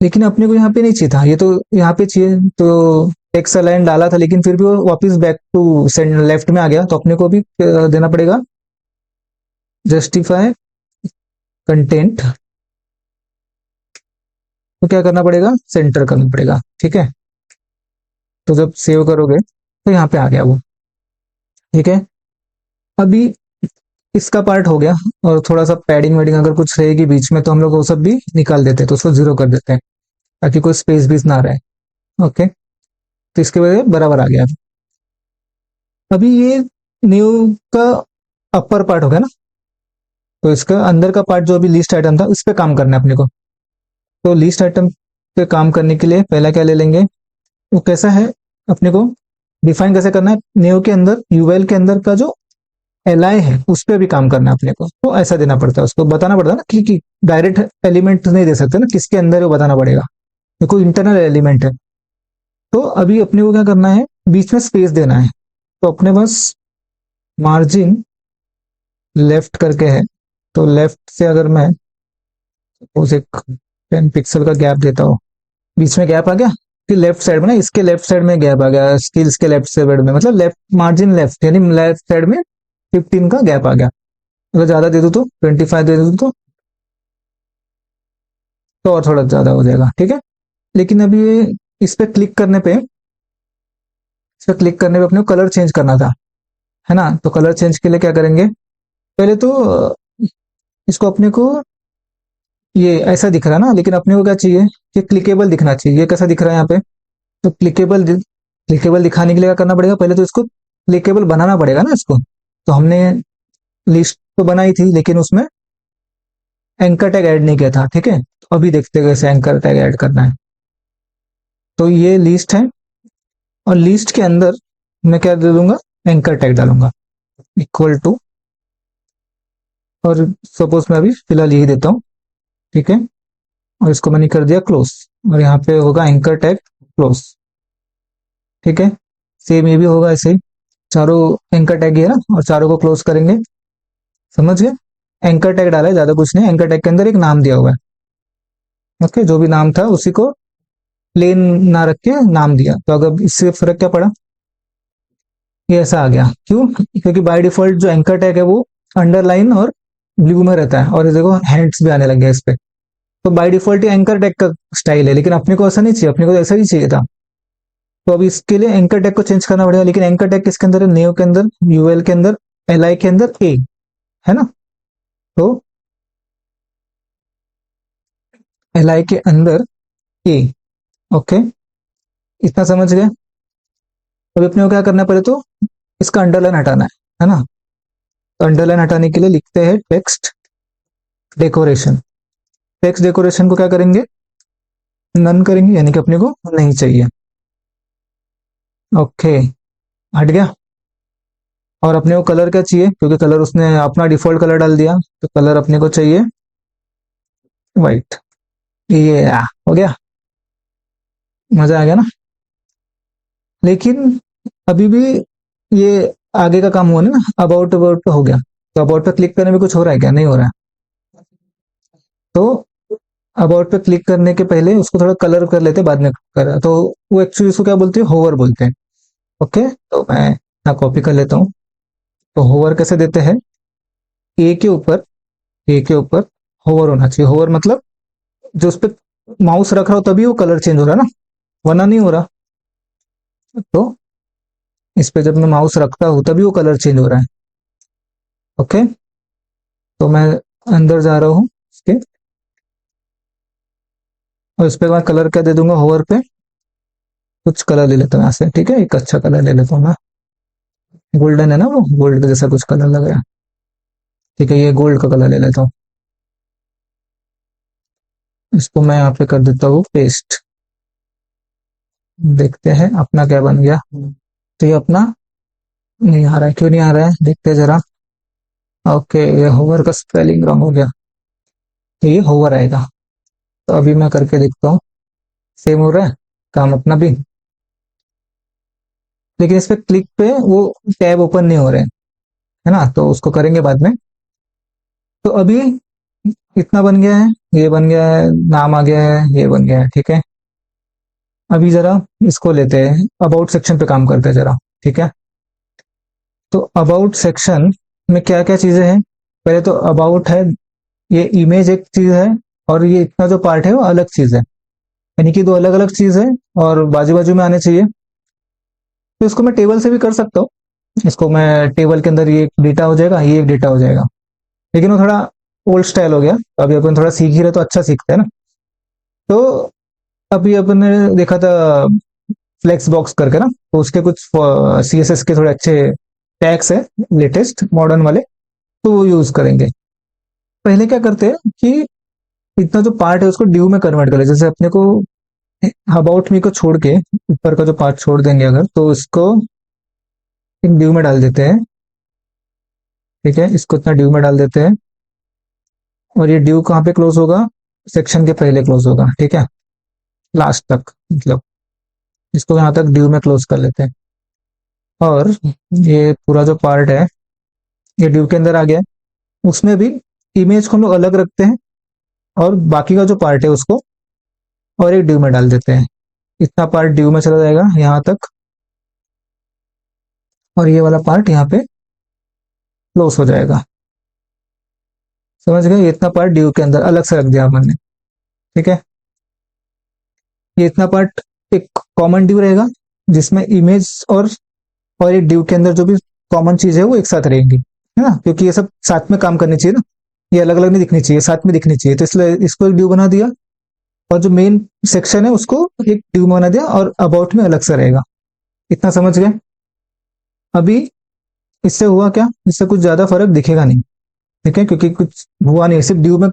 लेकिन अपने को यहाँ पे नहीं चाहिए था, ये तो यहाँ पे चाहिए, तो टेक्स्ट अलाइन डाला था लेकिन फिर भी वो वापस बैक टू लेफ्ट में आ गया, तो अपने को भी देना पड़ेगा जस्टिफाई कंटेंट, तो क्या करना पड़ेगा, सेंटर करना पड़ेगा, ठीक है। तो जब सेव करोगे तो यहाँ पे आ गया वो, ठीक है। अभी इसका पार्ट हो गया, और थोड़ा सा पैडिंग वेडिंग अगर कुछ रहेगी बीच में तो हम लोग वो सब भी निकाल देते हैं, तो उसको जीरो कर देते हैं ताकि कोई स्पेस भी ना रहे। ओके, तो इसके वजह से बराबर आ गया। अभी ये न्यू का अपर पार्ट हो गया ना, तो इसका अंदर का पार्ट जो अभी लिस्ट आइटम था उस पे काम करना है अपने को। तो लिस्ट आइटम पे काम करने के लिए पहला क्या ले लेंगे, वो कैसा है अपने को डिफाइन कैसे करना है, न्यू के अंदर यूएल के अंदर का जो एलआई है उस पे भी काम करना है अपने को, तो ऐसा देना पड़ता है, उसको बताना पड़ता है ना कि डायरेक्ट एलिमेंट नहीं दे सकते ना, किसके अंदर है वो बताना पड़ेगा, ये कोई इंटरनल एलिमेंट है। तो अभी अपने को क्या करना है, बीच में स्पेस देना है, तो अपने पास मार्जिन लेफ्ट करके है, तो लेफ्ट से अगर मैं उसे 10 पिक्सल का गैप देता हूँ, बीच में गैप आ गया, फिर लेफ्ट साइड में ना, इसके लेफ्ट साइड में गैप आ गया, स्किल्स के लेफ्ट साइड में, मतलब लेफ्ट मार्जिन लेफ्ट यानी लेफ्ट साइड में 15 का गैप आ गया। अगर ज्यादा दे दूं तो 25 दे दूं तो और थोड़ा ज्यादा हो जाएगा, ठीक है। लेकिन अभी इस पे क्लिक करने पे अपने को कलर चेंज करना था, है ना। तो कलर चेंज के लिए क्या करेंगे, पहले तो इसको अपने को ये ऐसा दिख रहा है ना, लेकिन अपने को क्या चाहिए कि क्लिकेबल दिखना चाहिए। ये कैसा दिख रहा है यहाँ पे, तो क्लिकेबल दिखाने के लिए क्या करना पड़ेगा, पहले तो इसको क्लिकेबल बनाना पड़ेगा ना इसको। तो हमने लिस्ट तो बनाई थी लेकिन उसमें एंकर टैग ऐड नहीं किया था, ठीक है। तो अभी देखते हैं कैसे एंकर टैग ऐड करना है। तो ये लिस्ट है, और लिस्ट के अंदर मैं क्या दे दूंगा, एंकर टैग डालूंगा इक्वल टू, और सपोज मैं अभी फिलहाल यही देता हूँ, ठीक है। और इसको मैंने कर दिया क्लोज, और यहाँ पे होगा एंकर टैग क्लोज, ठीक है। सेम ये भी होगा ऐसे ही, चारों एंकर टैग है ना, और चारों को क्लोज करेंगे, समझ गए। एंकर टैग डाला है, ज्यादा कुछ नहीं, एंकर टैग के अंदर एक नाम दिया हुआ है, ओके। जो भी नाम था उसी को प्लेन ना रख के नाम दिया, तो अगर इससे फर्क क्या पड़ा, ये ऐसा आ गया, क्यों, क्योंकि बाय डिफॉल्ट जो एंकर टैग है वो अंडरलाइन और ब्लू में रहता है, और ये देखो हैंड्स भी आने लग गया इस पे। तो बाय डिफॉल्ट ये एंकर टैग का स्टाइल है, लेकिन अपने को ऐसा नहीं चाहिए, अपने को ऐसा ही चाहिए था। तो अब इसके लिए एंकर टैग को चेंज करना पड़ेगा, लेकिन एंकर टैग किसके अंदर है, नेव के अंदर, यूएल के अंदर, एलआई के अंदर, ए, है ना। तो एलआई के अंदर ए, ओके, इतना समझ गए। अब अपने को क्या करना है, पहले तो इसका अंडरलाइन हटाना है ना। तो अंडरलाइन हटाने के लिए लिखते हैं टेक्स्ट डेकोरेशन। टेक्स्ट डेकोरेशन को क्या करेंगे, नन करेंगे, यानी कि अपने को नहीं चाहिए, ओके, हट गया। और अपने को कलर क्या चाहिए, क्योंकि कलर उसने अपना डिफॉल्ट कलर डाल दिया, तो कलर अपने को चाहिए व्हाइट, ये हो गया, मजा आ गया ना। लेकिन अभी भी ये आगे का काम हुआ ना, अबाउट अबाउट पे हो गया, तो अबाउट पे क्लिक करने में कुछ हो रहा है क्या, नहीं हो रहा है। तो अबाउट पे क्लिक करने के पहले उसको थोड़ा कलर कर लेते, बाद में कर, तो वो एक्चुअली उसको क्या बोलते हैं, होवर बोलते हैं, ओके। तो मैं ना कॉपी कर लेता हूँ। तो होवर कैसे देते हैं, ए के ऊपर, ए के ऊपर होवर होना चाहिए, होवर मतलब जो उस पर माउस रख रहा हो तभी वो कलर चेंज हो रहा है ना, वरना नहीं हो रहा। तो इस पे जब मैं माउस रखता हूँ तभी वो कलर चेंज हो रहा है, ओके। तो मैं अंदर जा रहा हूँ इसके, और इस पे मैं कलर क्या दे दूंगा, होवर पे कुछ कलर ले लेता हूँ यहाँ से, ठीक है, एक अच्छा कलर ले लेता हूँ मैं, गोल्डन है ना, वो गोल्ड जैसा कुछ कलर लग रहा है, ठीक है, ये गोल्ड का कलर ले लेता हूँ। इसको मैं यहाँ पे कर देता हूँ पेस्ट, देखते हैं अपना क्या बन गया। तो ये अपना नहीं आ रहा है, क्यों नहीं आ रहा है, देखते हैं जरा। ओके, ये होवर का स्पेलिंग रॉन्ग हो गया, तो ये होवर आएगा। तो अभी मैं करके देखता हूँ, सेम हो रहा है काम अपना भी, लेकिन इस पे क्लिक पे वो टैब ओपन नहीं हो रहे हैं, है ना, तो उसको करेंगे बाद में। तो अभी इतना बन गया है, ये बन गया है, नाम आ गया है, ये बन गया है, ठीक है। अभी जरा इसको लेते हैं, अबाउट सेक्शन पे काम करते हैं जरा, ठीक है। तो अबाउट सेक्शन में क्या क्या चीजें हैं? पहले तो अबाउट है, ये इमेज एक चीज है, और ये इतना जो पार्ट है वो अलग चीज है, यानी कि दो अलग अलग चीज है, और बाजू बाजू में आने चाहिए। तो इसको मैं टेबल से भी कर सकता हूँ, इसको मैं टेबल के अंदर ये एक डेटा हो जाएगा, ये एक डेटा हो जाएगा, लेकिन वो थोड़ा ओल्ड स्टाइल हो गया। तो अभी अपन थोड़ा सीख ही रहे, तो अच्छा सीखते हैं ना। तो अभी अपन ने देखा था फ्लेक्स बॉक्स करके ना, तो उसके कुछ सीएसएस के थोड़े अच्छे टैग्स है, लेटेस्ट मॉडर्न वाले, तो वो यूज करेंगे। पहले क्या करते हैं कि इतना जो पार्ट है उसको ड्यू में कन्वर्ट करें। जैसे अपने को अबाउट मी को छोड़ के ऊपर का जो पार्ट छोड़ देंगे अगर, तो इसको एक ड्यू में डाल देते हैं, ठीक है। इसको इतना ड्यू में डाल देते हैं, और ये ड्यू कहाँ पे क्लोज होगा? सेक्शन के पहले क्लोज होगा, ठीक है, लास्ट तक मतलब। इसको यहाँ तक ड्यू में क्लोज कर लेते हैं, और ये पूरा जो पार्ट है ये ड्यू के अंदर आ गया है। उसमें भी इमेज को हम लोग अलग रखते हैं, और बाकी का जो पार्ट है उसको और एक ड्यू में डाल देते हैं। इतना पार्ट ड्यू में चला जाएगा यहाँ तक, और ये वाला पार्ट यहाँ पे क्लोज हो जाएगा। समझ गए? ये इतना पार्ट ड्यू के अंदर अलग से रख दिया हमने, ठीक है। ये इतना पार्ट एक कॉमन ड्यू रहेगा, जिसमें इमेज और एक ड्यू के अंदर जो भी कॉमन चीज है वो एक साथ रहेंगी, है ना, क्योंकि ये सब साथ में काम करनी चाहिए ना, ये अलग अलग नहीं दिखनी चाहिए, साथ में दिखनी चाहिए। तो इसलिए इसको एक ड्यू बना दिया, और जो मेन सेक्शन है उसको एक ड्यू बना दिया, और अबाउट में अलग से रहेगा। इतना समझ गए? अभी इससे हुआ क्या? इससे कुछ ज्यादा फर्क दिखेगा नहीं, ठीक है, क्योंकि कुछ हुआ नहीं, सिर्फ ड्यू में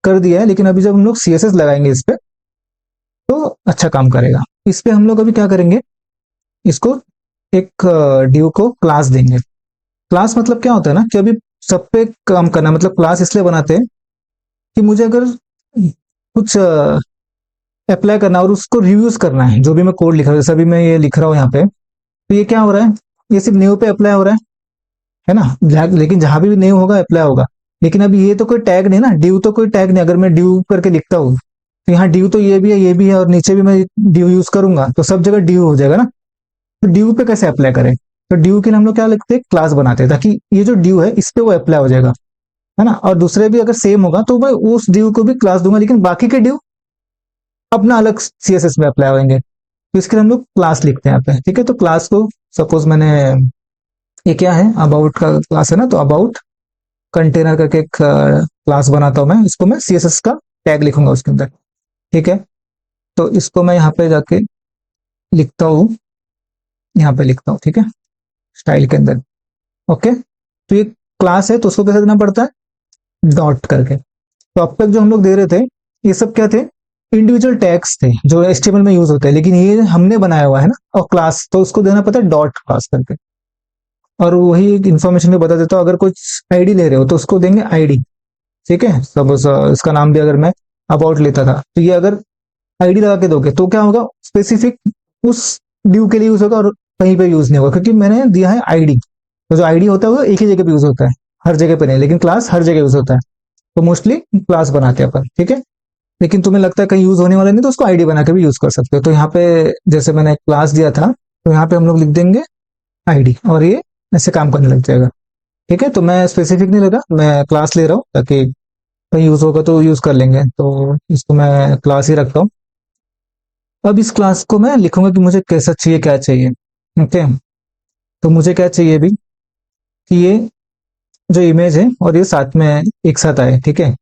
कर दिया है। लेकिन अभी जब हम लोग सीएसएस लगाएंगे इस पे, तो अच्छा काम करेगा। इस पे हम लोग अभी क्या करेंगे, इसको एक ड्यू को क्लास देंगे। क्लास मतलब क्या होता है ना, कि अभी सब पे काम करना, मतलब क्लास इसलिए बनाते हैं कि मुझे अगर कुछ अप्लाई करना और उसको रिव्यूज करना है, जो भी मैं कोड लिख रहा हूँ, जैसे अभी मैं ये लिख रहा हूँ यहाँ पे, तो ये क्या हो रहा है, ये सिर्फ न्यू पे अप्लाई हो रहा है ना, लेकिन जहां भी न्यू होगा अप्लाई होगा। लेकिन अभी ये तो कोई टैग नहीं ना, ड्यू तो कोई टैग नहीं। अगर मैं ड्यू करके लिखता हूँ, तो यहाँ ड्यू तो ये भी है, ये भी है, और नीचे भी मैं ड्यू यूज करूंगा, तो सब जगह ड्यू हो जाएगा ना। तो ड्यू पे कैसे अप्लाई करें? तो ड्यू के लिए हम लोग क्या लिखते हैं, क्लास बनाते हैं, ताकि ये जो ड्यू है इस पे वो अप्लाई हो जाएगा, है ना। और दूसरे भी अगर सेम होगा तो मैं उस ड्यू को भी क्लास दूंगा, लेकिन बाकी के ड्यू अपना अलग सीएसएस में अप्लाई होंगे। तो इसके लिए हम लोग क्लास लिखते हैं यहाँ पे, ठीक है। तो क्लास को सपोज मैंने, ये क्या है, अबाउट का क्लास है ना, तो अबाउट कंटेनर करके एक क्लास बनाता हूँ मैं, इसको मैं सीएसएस का टैग लिखूंगा उसके अंदर, ठीक है। तो इसको मैं यहाँ पे जाके लिखता हूँ, यहाँ पे लिखता हूँ, ठीक है, स्टाइल के अंदर। ओके, तो ये क्लास है, तो उसको कैसे देना पड़ता है, डॉट करके। तो अब तक जो हम लोग दे रहे थे, ये सब क्या थे, इंडिविजुअल टैग्स थे जो एचटीएमएल में यूज होते हैं, लेकिन ये हमने बनाया हुआ है ना, और क्लास, तो उसको देना पड़ता है डॉट क्लास करके। और वही एक इन्फॉर्मेशन भी बता देता हूँ, अगर कुछ आईडी ले रहे हो तो उसको देंगे आईडी, ठीक है। सपोज इसका नाम भी अगर मैं अबाउट लेता था, तो ये अगर आईडी लगा के दोगे तो क्या होगा, स्पेसिफिक उस ड्यू के लिए यूज होगा, और कहीं पे यूज नहीं होगा, क्योंकि मैंने दिया है आईडी। तो जो आईडी होता है वो एक ही जगह पे यूज होता है, हर जगह पे नहीं, लेकिन क्लास हर जगह यूज होता है। तो मोस्टली क्लास बनाते हैं अपन, ठीक है। लेकिन तुम्हें लगता है कहीं यूज होने वाला नहीं, तो उसको आईडी बना के भी यूज कर सकते हो। तो यहाँ पे जैसे मैंने क्लास दिया था, तो यहाँ पे हम लोग लिख देंगे आईडी, और ये ऐसे काम करने लग जाएगा, ठीक है। तो मैं स्पेसिफिक नहीं लगा, मैं क्लास ले रहा हूँ, ताकि कहीं यूज होगा तो यूज कर लेंगे। तो इसको मैं क्लास ही रखता हूँ। अब इस क्लास को मैं लिखूंगा कि मुझे कैसा चाहिए, क्या चाहिए, ओके। तो मुझे क्या चाहिए अभी, कि ये जो इमेज है और ये साथ में एक साथ आए, ठीक है।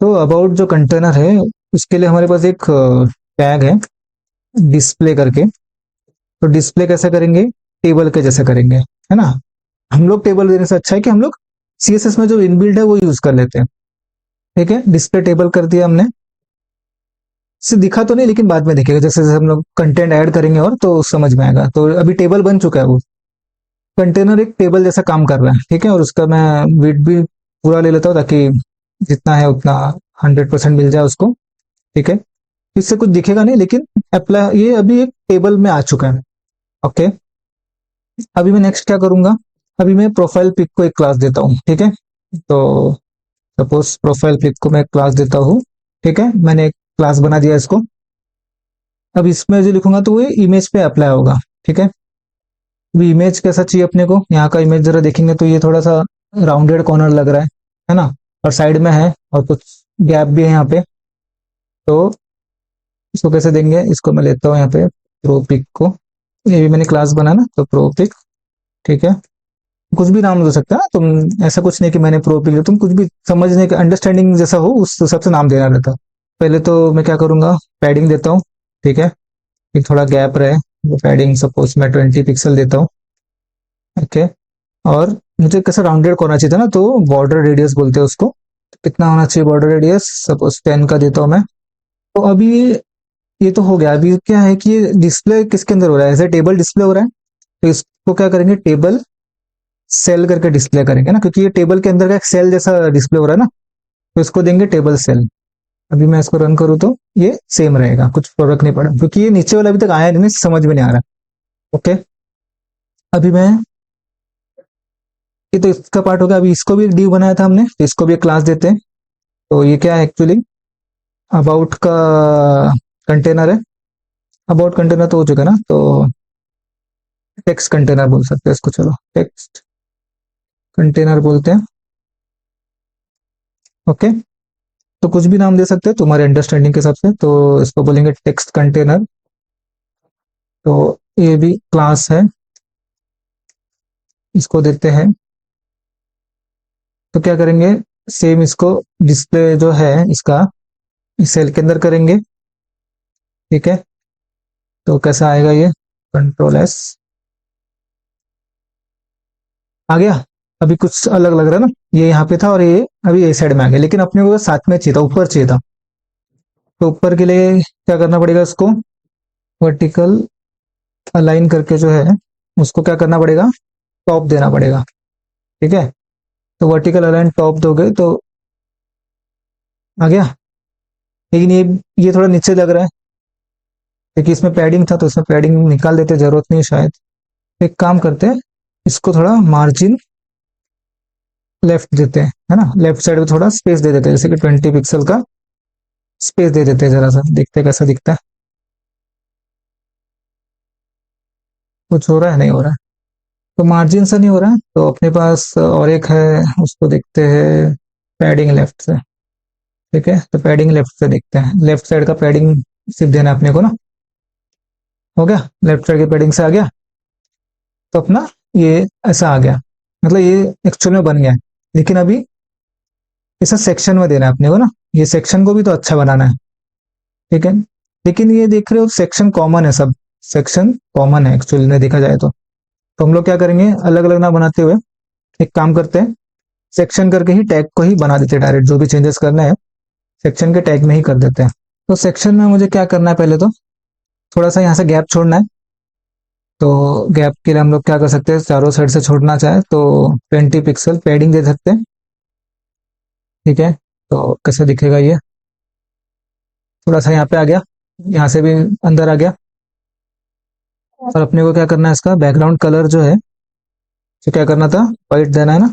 तो अबाउट जो कंटेनर है, उसके लिए हमारे पास एक टैग है डिस्प्ले करके। तो डिस्प्ले कैसे करेंगे, टेबल के जैसे करेंगे, है ना। हम लोग टेबल देने से अच्छा है कि हम लोग सीएसएस में जो इनबिल्ड है वो यूज कर लेते हैं, ठीक है। डिस्प्ले टेबल कर दिया हमने, से दिखा तो नहीं, लेकिन बाद में दिखेगा, जैसे जैसे हम लोग कंटेंट ऐड करेंगे और तो समझ में आएगा। तो अभी टेबल बन चुका है, वो कंटेनर एक टेबल जैसा काम कर रहा है, ठीक है। और उसका मैं वेट भी पूरा ले लेता हूँ, ताकि जितना है उतना 100% मिल जाए उसको, ठीक है। इससे कुछ दिखेगा नहीं, लेकिन अप्लाई, ये अभी एक टेबल में आ चुका है, ओके। अभी मैं नेक्स्ट क्या करूंगा, अभी मैं प्रोफाइल पिक को एक क्लास देता हूँ, ठीक है। तो सपोज प्रोफाइल पिक को मैं एक क्लास देता हूँ, ठीक है, मैंने एक क्लास बना दिया इसको। अब इसमें जो लिखूंगा तो वो इमेज पे अप्लाई होगा, ठीक है। अभी इमेज कैसा चाहिए अपने को, यहाँ का इमेज जरा देखेंगे तो ये थोड़ा सा राउंडेड कॉर्नर लग रहा है ना, और साइड में है और कुछ गैप भी है यहाँ पे। तो इसको कैसे देंगे, इसको मैं लेता हूँ यहाँ पे प्रो पिक को, ये भी मैंने क्लास बना ना, तो प्रो पिक, ठीक है। कुछ भी नाम दे सकते हैं ना तुम, ऐसा कुछ नहीं कि मैंने प्रो पिक, तुम कुछ भी समझने का अंडरस्टैंडिंग जैसा हो उस हिसाब से नाम देना रहता। पहले तो मैं क्या करूंगा, पैडिंग देता हूँ, ठीक है, एक थोड़ा गैप रहे, वो पैडिंग सपोज मैं 20 पिक्सल देता हूँ, ओके। और मुझे कैसा राउंडेड होना चाहिए था ना, तो बॉर्डर रेडियस बोलते हैं उसको। कितना होना चाहिए बॉर्डर रेडियस, सपोज 10 का देता हूँ मैं। तो अभी ये तो हो गया, अभी क्या है कि ये डिस्प्ले किसके अंदर हो रहा है, ऐसे टेबल डिस्प्ले हो रहा है। तो इसको क्या करेंगे, टेबल सेल करके डिस्प्ले करेंगे ना, क्योंकि ये टेबल के अंदर का एक सेल जैसा डिस्प्ले हो रहा है ना, तो इसको देंगे टेबल सेल। अभी मैं इसको रन करूँ तो ये सेम रहेगा, कुछ फर्क नहीं पड़ा, क्योंकि ये नीचे वाला अभी तक आया नहीं, समझ में नहीं आ रहा। ओके, अभी मैं, ये तो इसका पार्ट हो गया। अभी इसको भी एक डिव बनाया था हमने, तो इसको भी एक क्लास देते हैं। तो ये क्या है एक्चुअली, अबाउट का कंटेनर है। अबाउट कंटेनर तो हो चुका ना, तो टेक्स्ट कंटेनर बोल सकते हैं इसको, चलो टेक्स्ट कंटेनर बोलते हैं। ओके, तो कुछ भी नाम दे सकते हैं तुम्हारे अंडरस्टैंडिंग के हिसाब से, तो इसको बोलेंगे टेक्स्ट कंटेनर। तो ये भी क्लास है, इसको देते हैं। तो क्या करेंगे, सेम इसको डिस्प्ले जो है इसका इस सेल के अंदर करेंगे, ठीक है। तो कैसा आएगा ये, कंट्रोल एस, आ गया। अभी कुछ अलग लग रहा है ना, ये यहाँ पे था और ये अभी ए साइड में आ गया, लेकिन अपने को साथ में चाहिए था, ऊपर चाहिए था। तो ऊपर के लिए क्या करना पड़ेगा, इसको वर्टिकल अलाइन करके जो है उसको क्या करना पड़ेगा, टॉप देना पड़ेगा, ठीक है। तो वर्टिकल अलाइन टॉप दोगे तो आ गया। लेकिन ये थोड़ा नीचे लग रहा है, क्योंकि इसमें पैडिंग था, तो इसमें पैडिंग निकाल देते, जरूरत नहीं है शायद। एक काम करते हैं, इसको थोड़ा मार्जिन लेफ्ट देते हैं, है ना, लेफ्ट साइड में थोड़ा स्पेस दे देते हैं, जैसे कि 20 पिक्सल का स्पेस दे देते हैं, जरा सा देखते हैं कैसा दिखता है। कुछ हो रहा है, नहीं हो रहा है, तो मार्जिन से नहीं हो रहा है, तो अपने पास और एक है, उसको देखते हैं पैडिंग लेफ्ट से, ठीक है। तो पैडिंग लेफ्ट से देखते हैं, लेफ्ट साइड का पैडिंग सिर्फ देना है अपने को ना। हो गया, लेफ्ट साइड की पैडिंग से आ गया, तो अपना ये ऐसा आ गया, मतलब ये एक्चुअल में बन गया है। लेकिन अभी इसे सेक्शन में देना है अपने को ना, ये सेक्शन को भी तो अच्छा बनाना है, ठीक है। लेकिन ये देख रहे हो सेक्शन कॉमन है, सब सेक्शन कॉमन है एक्चुअली में देखा जाए तो हम लोग क्या करेंगे, अलग अलग ना बनाते हुए एक काम करते हैं, सेक्शन करके ही टैग को ही बना देते हैं डायरेक्ट, जो भी चेंजेस करना है सेक्शन के टैग में ही कर देते हैं। तो सेक्शन में मुझे क्या करना है, पहले तो थोड़ा सा यहाँ से गैप छोड़ना है। तो गैप के लिए हम लोग क्या कर सकते हैं, चारों साइड से छोड़ना चाहे तो 20 पिक्सल पैडिंग दे सकते हैं, ठीक है। तो कैसे दिखेगा ये, थोड़ा सा यहाँ पे आ गया, यहाँ से भी अंदर आ गया। और अपने को क्या करना है, इसका बैकग्राउंड कलर जो है, तो क्या करना था, व्हाइट देना है ना,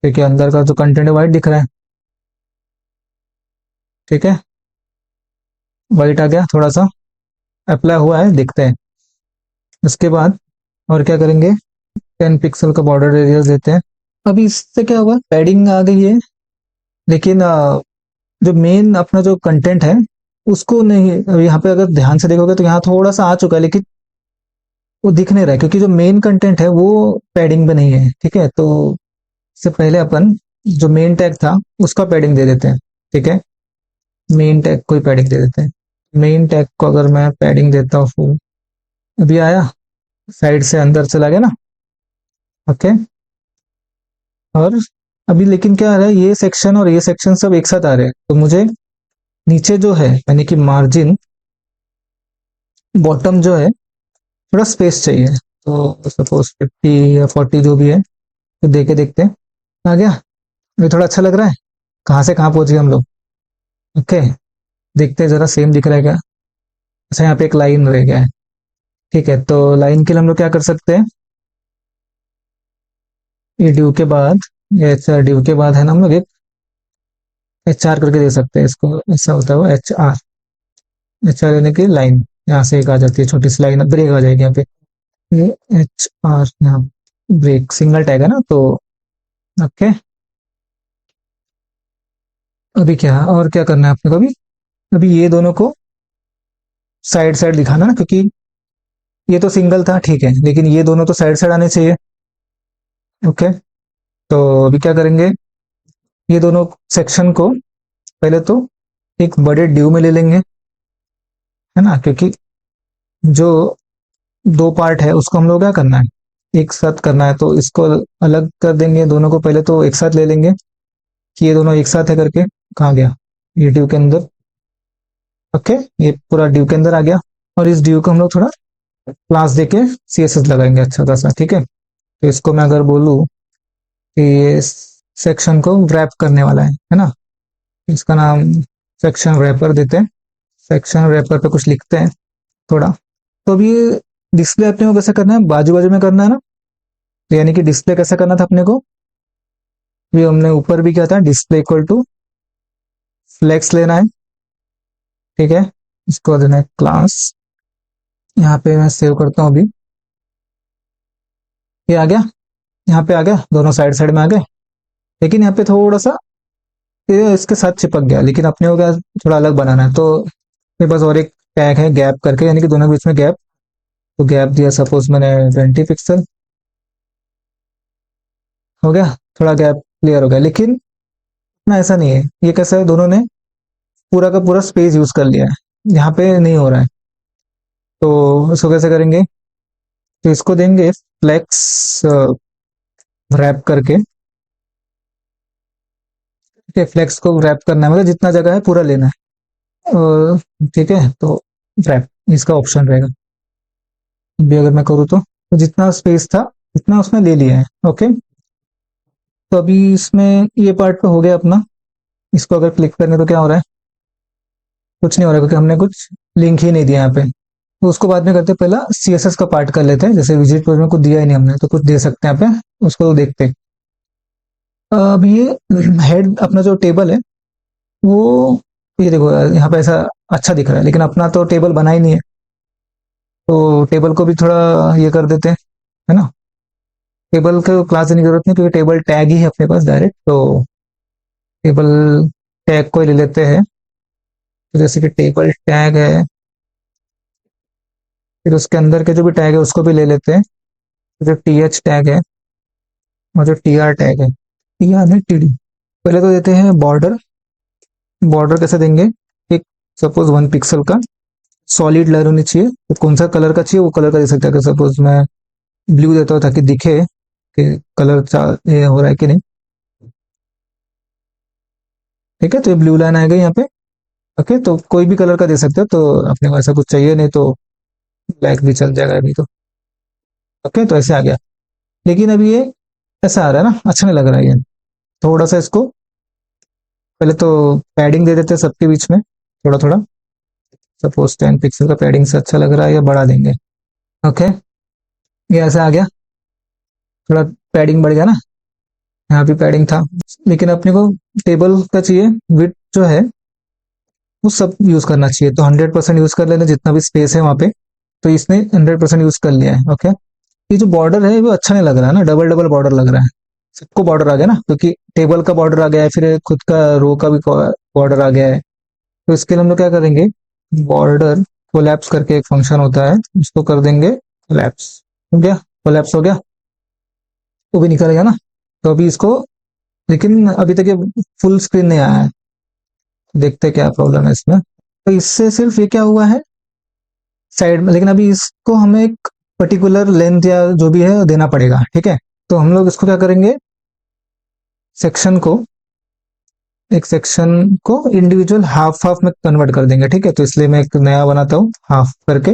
क्योंकि अंदर का जो कंटेंट है व्हाइट दिख रहा है, ठीक है। व्हाइट आ गया, थोड़ा सा अप्लाई हुआ है, दिखते हैं। उसके बाद और क्या करेंगे, 10 पिक्सल का बॉर्डर एरिया देते हैं। अभी इससे क्या हुआ, पैडिंग आ गई है, लेकिन जो मेन अपना जो कंटेंट है उसको नहीं, अब यहाँ पे अगर ध्यान से देखोगे तो यहाँ थोड़ा सा आ चुका है, लेकिन वो दिख नहीं रहा है, क्योंकि जो मेन कंटेंट है वो पैडिंग में नहीं है, ठीक है। तो इससे पहले अपन जो मेन टैग था उसका पैडिंग दे देते हैं, ठीक है। मेन टैग को ही पैडिंग दे देते हैं। मेन टैग को अगर मैं पैडिंग देता हूँ, अभी आया, साइड से अंदर चला गया ना, ओके। और अभी लेकिन क्या आ रहा है, ये सेक्शन और ये सेक्शन सब एक साथ आ रहे हैं, तो मुझे नीचे जो है यानी कि मार्जिन बॉटम जो है थोड़ा स्पेस चाहिए। तो सपोज 50 या 40 जो भी है, तो दे के देखते हैं, आ गया। ये थोड़ा अच्छा लग रहा है, कहाँ से कहाँ पहुंच गए हम लोग, ओके। देखते हैं जरा सेम दिख रहा है क्या, अच्छा यहाँ पे एक लाइन रह गया है, ठीक है, तो लाइन के लिए हम लोग क्या कर सकते हैं, ये ड्यू के बाद, ये एच आर ड्यू के बाद है ना, हम लोग एक एच आर करके दे सकते हैं इसको, ऐसा होता है वो एच आर। एच आर यानी कि लाइन, यहाँ से एक आ जाती है छोटी सी लाइन, ब्रेक आ जाएगी यहाँ पे, ये एच आर यहाँ, ब्रेक सिंगल टैग है ना, तो ओके। अभी क्या और क्या करना है अपने को, अभी अभी ये दोनों को साइड साइड दिखाना ना, क्योंकि ये तो सिंगल था ठीक है, लेकिन ये दोनों तो साइड साइड आने चाहिए। ओके, तो अभी क्या करेंगे, ये दोनों सेक्शन को पहले तो एक बड़े ड्यू में ले लेंगे, है ना, क्योंकि जो दो पार्ट है उसको हम लोग क्या करना है, एक साथ करना है, तो इसको अलग कर देंगे, दोनों को पहले तो एक साथ ले लेंगे कि ये दोनों एक साथ है करके, कहाँ गया, ये ड्यू के अंदर। ओके, ये पूरा ड्यू के अंदर आ गया, और इस ड्यू को हम लोग थोड़ा क्लास देके सीएसएस लगाएंगे अच्छा खासा, ठीक है। तो इसको मैं अगर बोलूँ कि ये सेक्शन को रैप करने वाला है ना, इसका नाम सेक्शन रैपर देते हैं, सेक्शन रैपर पे कुछ लिखते हैं थोड़ा। तो अभी डिस्प्ले अपने को कैसे करना है, बाजू बाजू में करना है ना, तो यानी कि डिस्प्ले कैसे करना था अपने को, भी हमने ऊपर भी किया था, डिस्प्ले इक्वल टू फ्लेक्स लेना है, ठीक है। इसको देना है क्लास, यहाँ पे मैं सेव करता हूँ अभी, ये आ गया, यहाँ पे आ गया, दोनों साइड साइड में आ गए, लेकिन यहाँ पे थोड़ा सा ये इसके साथ चिपक गया, लेकिन अपने को क्या थोड़ा अलग बनाना है, तो मेरे पास और एक टैग है गैप करके, यानी कि दोनों के बीच में गैप, तो गैप दिया सपोज मैंने 20 पिक्सल, हो गया, थोड़ा गैप क्लियर हो गया, लेकिन ना ऐसा नहीं है, ये कैसा है, दोनों ने पूरा का पूरा स्पेस यूज कर लिया है, यहाँ पे नहीं हो रहा है, तो इसको कैसे करेंगे, तो इसको देंगे फ्लेक्स रैप करके, ठीक है, फ्लेक्स को रैप करना है, मतलब जितना जगह है पूरा लेना है, और ठीक है, तो रैप इसका ऑप्शन रहेगा, अभी अगर मैं करूँ तो जितना स्पेस था उतना उसने ले लिया है। ओके, तो अभी इसमें ये पार्ट तो हो गया अपना, इसको अगर क्लिक करने तो क्या हो रहा है, कुछ नहीं हो रहा है, क्योंकि हमने कुछ लिंक ही नहीं दिया यहाँ पे, तो उसको बाद में करते हैं, पहला सीएसएस का पार्ट कर लेते हैं, जैसे विजिट पेज में कुछ दिया ही नहीं हमने, तो कुछ दे सकते हैं यहाँ पे, उसको देखते हैं। अभी ये हेड अपना जो टेबल है वो, ये देखो यहाँ पे ऐसा अच्छा दिख रहा है, लेकिन अपना तो टेबल बना ही नहीं है, तो टेबल को भी थोड़ा ये कर देते हैं, है ना, टेबल को क्लास देने की जरूरत नहीं, क्योंकि टेबल टैग ही है अपने पास डायरेक्ट, तो टेबल टैग को ही ले लेते हैं, तो जैसे कि टेबल टैग है, फिर उसके अंदर के जो भी टैग है उसको भी ले लेते हैं, तो जो टी एच टैग है और जो टी आर टैग है, टी आर नहीं टी डी, पहले तो देते हैं बॉर्डर, बॉर्डर कैसे देंगे, एक सपोज 1 पिक्सल का सॉलिड लाइन होनी चाहिए, तो कौन सा कलर का चाहिए वो कलर का दे सकते हैं, सपोज मैं ब्लू देता हूँ ताकि दिखे कि कलर ये हो रहा है कि नहीं, ठीक है, तो ये ब्लू लाइन आएगा यहाँ पे। ओके, तो कोई भी कलर का दे सकते हो, तो अपने को ऐसा कुछ चाहिए नहीं तो ब्लैक भी चल जाएगा अभी तो। ओके, तो ऐसे आ गया, लेकिन अभी ये ऐसा आ रहा है ना, अच्छा नहीं लग रहा है ये, थोड़ा सा इसको पहले तो पैडिंग दे देते हैं सबके बीच में, थोड़ा थोड़ा, सपोज 10 पिक्सल का पैडिंग से अच्छा लग रहा है, या बढ़ा देंगे। ओके, ये ऐसा आ गया, थोड़ा पैडिंग बढ़ गया ना, यहाँ भी पैडिंग था, लेकिन अपने को टेबल का चाहिए विड्थ जो है वो सब यूज करना चाहिए, तो 100% यूज कर लेना जितना भी स्पेस है वहां पे, तो इसने 100% यूज कर लिया है। ओके, ये जो बॉर्डर है वो अच्छा नहीं लग रहा है ना, डबल डबल बॉर्डर लग रहा है, सबको बॉर्डर आ गया ना, क्योंकि टेबल का बॉर्डर आ गया है, फिर खुद का रो का भी बॉर्डर आ गया है, तो इसके लिए हम लोग क्या करेंगे, बॉर्डर कोलैप्स करके एक फंक्शन होता है, उसको कर देंगे कोलैप्स, हो गया, कोलैप्स हो गया, वो भी निकल गया ना, तो अभी इसको, लेकिन अभी तक ये फुल स्क्रीन नहीं आया है, देखते हैं क्या प्रॉब्लम है इसमें, तो इससे सिर्फ ये क्या हुआ है साइड में, लेकिन अभी इसको हमें एक पर्टिकुलर लेंथ या जो भी है देना पड़ेगा, ठीक है। तो हम लोग इसको क्या करेंगे, सेक्शन को, एक सेक्शन को इंडिविजुअल हाफ हाफ में कन्वर्ट कर देंगे, ठीक है, तो इसलिए मैं एक नया बनाता हूँ हाफ करके,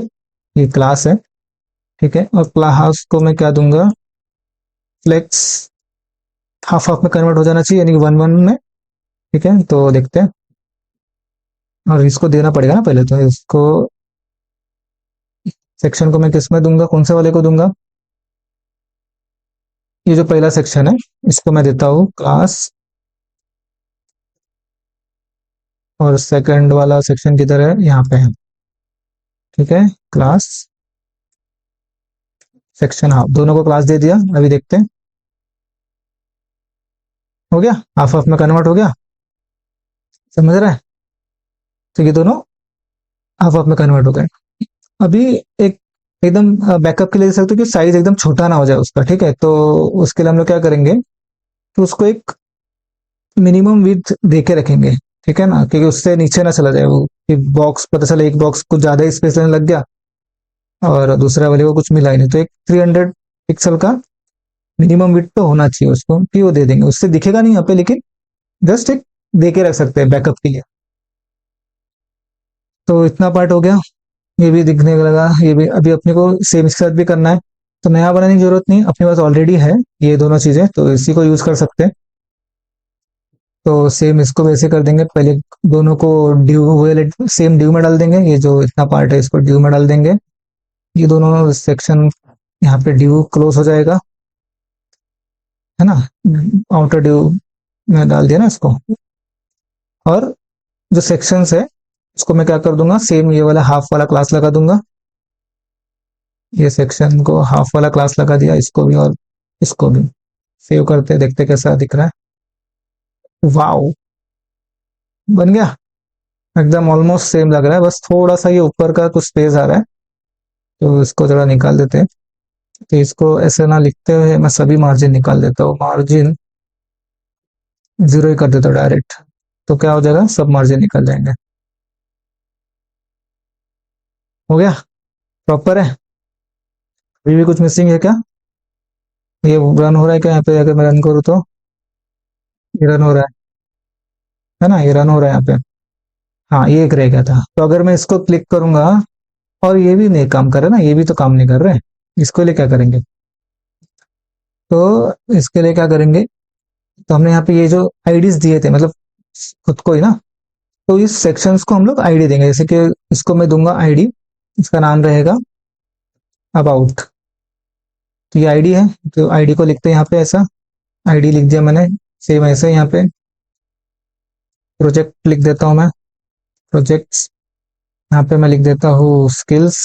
ये क्लास है, ठीक है, और क्लास को मैं क्या दूंगा, फ्लेक्स हाफ हाफ में कन्वर्ट हो जाना चाहिए, यानी कि 1 1 में, ठीक है, तो देखते हैं, और इसको देना पड़ेगा ना पहले, तो इसको सेक्शन को मैं किस में दूंगा, कौन से वाले को दूंगा? ये जो पहला सेक्शन है इसको मैं देता हूँ क्लास, और सेकंड वाला सेक्शन किधर है, यहाँ पे है। ठीक है, क्लास सेक्शन, हाँ दोनों को क्लास दे दिया। अभी देखते हैं, हो गया, हाफ हाफ में कन्वर्ट हो गया, समझ रहा है? तो ये दोनों हाफ हाफ में कन्वर्ट हो गए। अभी एक एकदम बैकअप के लिए देख सकते हो कि साइज एकदम छोटा ना हो जाए उसका। ठीक है, तो उसके लिए हम लोग क्या करेंगे, तो उसको एक मिनिमम विड्थ दे के रखेंगे। ठीक है ना, क्योंकि उससे नीचे ना चला जाए वो, कि बॉक्स पता चले एक बॉक्स कुछ ज्यादा ही स्पेस लेने लग गया और दूसरा वाले को कुछ मिला ही नहीं। तो एक 300 पिक्सल का मिनिमम विड्थ तो होना चाहिए उसको, कि वो दे देंगे। उससे दिखेगा नहीं यहाँ पे, लेकिन जस्ट एक दे के रख सकते हैं बैकअप के लिए। तो इतना पार्ट हो गया, ये भी दिखने लगा। ये भी अभी अपने को सेम इसके साथ भी करना है, तो नया बनाने की जरूरत नहीं, अपने पास ऑलरेडी है ये दोनों चीजें, तो इसी को यूज कर सकते हैं। तो सेम इसको वैसे कर देंगे, पहले दोनों को ड्यू सेम ड्यू में डाल देंगे। ये जो इतना पार्ट है इसको ड्यू में डाल देंगे, ये दोनों सेक्शन यहाँ पे ड्यू क्लोज हो जाएगा, है ना? आउटर ड्यू में डाल दिया ना इसको। और जो सेक्शंस है उसको मैं क्या कर दूंगा, सेम ये वाला हाफ वाला क्लास लगा दूंगा। ये सेक्शन को हाफ वाला क्लास लगा दिया, इसको भी और इसको भी। सेव करते देखते कैसा दिख रहा है। वाओ, बन गया, एकदम ऑलमोस्ट सेम लग रहा है। बस थोड़ा सा ये ऊपर का कुछ स्पेस आ रहा है, तो इसको जरा निकाल देते हैं। तो इसको ऐसे ना लिखते हुए मैं सभी मार्जिन निकाल देता हूँ, मार्जिन जीरो ही कर देता हूँ डायरेक्ट। तो क्या हो जाएगा, सब मार्जिन निकल जाएंगे। हो गया, प्रॉपर है। अभी भी कुछ मिसिंग है क्या? ये रन हो रहा है क्या? यहाँ पे अगर मैं रन करूँ तो ये रन हो रहा है ना? ये रन हो रहा है यहाँ पे। हाँ, ये एक रह गया था। तो अगर मैं इसको क्लिक करूंगा और ये भी नहीं काम कर रहा ना, ये भी तो काम नहीं कर रहे हैं, इसको लिए क्या करेंगे? तो इसके लिए क्या करेंगे, तो हमने यहाँ पे ये जो आईडीज दिए थे, मतलब खुद को ही ना, तो इस सेक्शंस को हम लोग आईडी देंगे। जैसे कि इसको मैं दूंगा आईडी, इसका नाम रहेगा अबाउट। तो ये आईडी है, तो आईडी को लिखते हैं यहाँ पे ऐसा, आईडी लिख दिया मैंने। सेम ऐसे यहाँ पे प्रोजेक्ट लिख देता हूँ मैं, प्रोजेक्ट्स। यहाँ पे मैं लिख देता हूँ स्किल्स,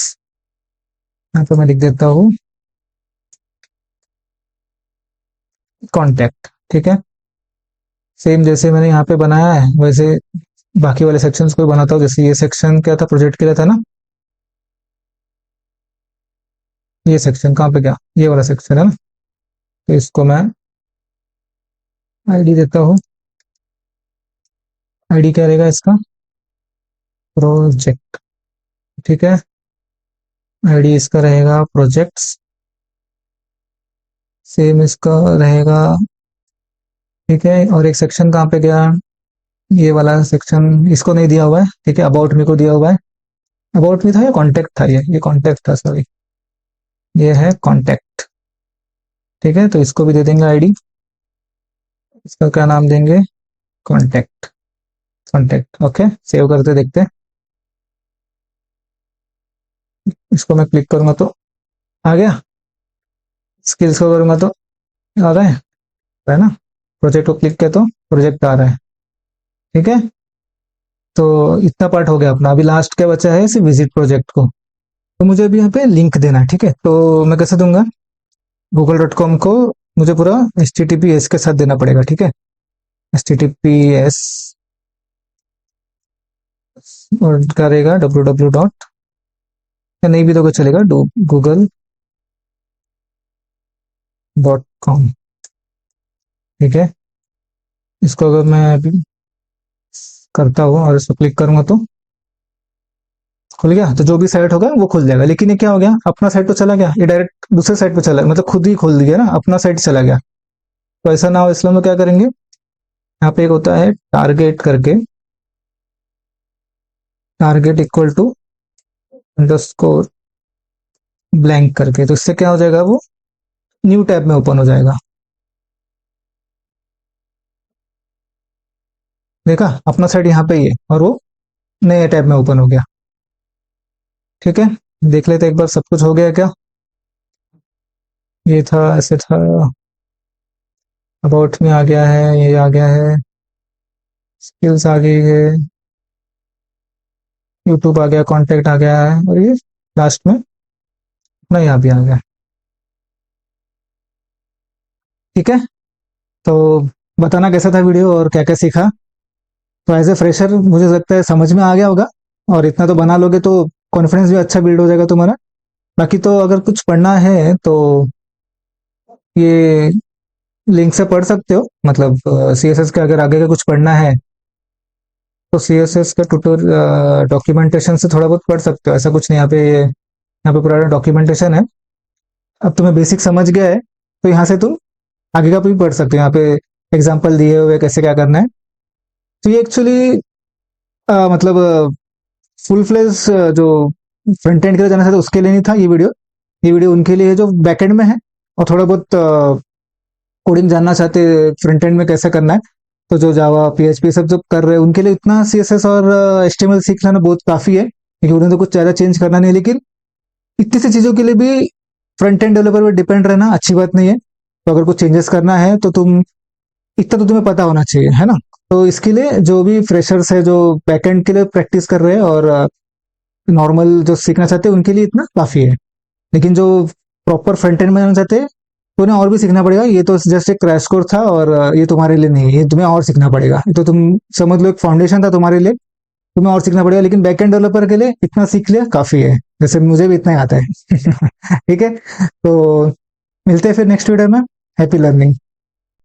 यहाँ पे मैं लिख देता हूँ कॉन्टैक्ट। ठीक है, सेम जैसे मैंने यहाँ पे बनाया है वैसे बाकी वाले सेक्शंस को भी बनाता हूँ। जैसे ये सेक्शन क्या था, प्रोजेक्ट के लिए था ना, ये सेक्शन कहाँ पे गया, ये वाला सेक्शन है ना। तो इसको मैं आईडी देता हूँ, आईडी क्या रहेगा इसका, प्रोजेक्ट। ठीक है, आईडी इसका रहेगा प्रोजेक्ट्स, सेम इसका रहेगा। ठीक है, और एक सेक्शन कहाँ पे गया, ये वाला सेक्शन इसको नहीं दिया हुआ है। ठीक है, अबाउट मी को दिया हुआ है। अबाउट मी था या कॉन्टेक्ट था, ये कॉन्टेक्ट था, सॉरी, ये है कॉन्टेक्ट। ठीक है, तो इसको भी दे देंगे आईडी, इसका क्या नाम देंगे, कॉन्टेक्ट। कॉन्टेक्ट, ओके, सेव करते देखते हैं। इसको मैं क्लिक करूंगा तो आ गया, स्किल्स को करूंगा तो आ रहा है ना, प्रोजेक्ट को क्लिक किया तो प्रोजेक्ट आ रहा है। ठीक है, तो इतना पार्ट हो गया अपना। अभी लास्ट क्या बचा है, सिर्फ विजिट प्रोजेक्ट को। तो मुझे अभी यहाँ पे लिंक देना है। ठीक है, तो मैं कैसे दूंगा, google.com को मुझे पूरा HTTPS के साथ देना पड़ेगा। ठीक है, HTTPS और क्या रहेगा, www डॉट, या नहीं भी दोगे चलेगा, google.com। ठीक है, इसको अगर मैं अभी करता हूँ और इसको क्लिक करूंगा तो खुल गया। तो जो भी साइट होगा वो खुल जाएगा। लेकिन ये क्या हो गया, अपना साइट तो चला गया, ये डायरेक्ट दूसरे साइट पे चला, मतलब खुद ही खोल दिया ना, अपना साइट चला गया। तो ऐसा ना हो इसलिए हम लोग क्या करेंगे, यहाँ पे एक होता है टारगेट करके, target equal to underscore blank करके। तो इससे क्या हो जाएगा, वो न्यू टैब में ओपन हो जाएगा। देखा, अपना साइट यहाँ पे ही है और वो नए टैब में ओपन हो गया। ठीक है, देख लेते एक बार सब कुछ हो गया क्या। ये था, ऐसे था, अबाउट में आ गया है, ये आ गया है, स्किल्स आ गई है, यूट्यूब आ गया, कॉन्टेक्ट आ गया है, और ये लास्ट में अपना यहाँ भी आ गया। ठीक है, तो बताना कैसा था वीडियो और क्या क्या सीखा। तो एज ए फ्रेशर मुझे लगता है समझ में आ गया होगा, और इतना तो बना लोगे तो कॉन्फिडेंस भी अच्छा बिल्ड हो जाएगा तुम्हारा। बाकी तो अगर कुछ पढ़ना है तो ये लिंक से पढ़ सकते हो, मतलब सीएसएस के अगर आगे का कुछ पढ़ना है तो सीएसएस का ट्यूटोरियल डॉक्यूमेंटेशन से थोड़ा बहुत पढ़ सकते हो, ऐसा कुछ नहीं। यहाँ पे पूरा डॉक्यूमेंटेशन है। अब तुम्हें बेसिक समझ गया है तो यहाँ से तुम आगे का भी पढ़ सकते हो, यहाँ पे एग्जाम्पल दिए हुए कैसे क्या करना है। तो ये एक्चुअली मतलब फुल फ्लेज जो फ्रंट एंड के लिए जाना चाहते उसके लिए नहीं था ये वीडियो उनके लिए है जो बैक एंड में है और थोड़ा बहुत कोडिंग जानना चाहते फ्रंट एंड में कैसे करना है। तो जो जावा पीएचपी सब जो कर रहे हैं उनके लिए इतना सीएसएस और एचटीएमएल सीख लेना बहुत काफी है, क्योंकि उन्हें तो कुछ ज्यादा चेंज करना नहीं है। लेकिन इतनी सी चीजों के लिए भी फ्रंट एंड डेवलपर पे डिपेंड रहना अच्छी बात नहीं है। तो अगर कुछ चेंजेस करना है तो इतना तो तुम्हें पता होना चाहिए, है ना। तो इसके लिए जो भी फ्रेशर्स है जो बैकएंड के लिए प्रैक्टिस कर रहे हैं और नॉर्मल जो सीखना चाहते हैं उनके लिए इतना काफी है। लेकिन जो प्रॉपर फ्रंट एंड में जाना चाहते हैं तो उन्हें और भी सीखना पड़ेगा। ये तो जस्ट एक क्रैश कोर्स था और ये तुम्हारे लिए नहीं है, ये तुम्हें और सीखना पड़ेगा। ये तो तुम समझ लो एक फाउंडेशन था तुम्हारे लिए, तुम्हें और सीखना पड़ेगा। लेकिन बैक एंड डेवलपर के लिए इतना सीख लिया काफी है, जैसे मुझे भी इतना ही आता है। ठीक है, तो मिलते हैं फिर नेक्स्ट वीडियो में। Happy learning.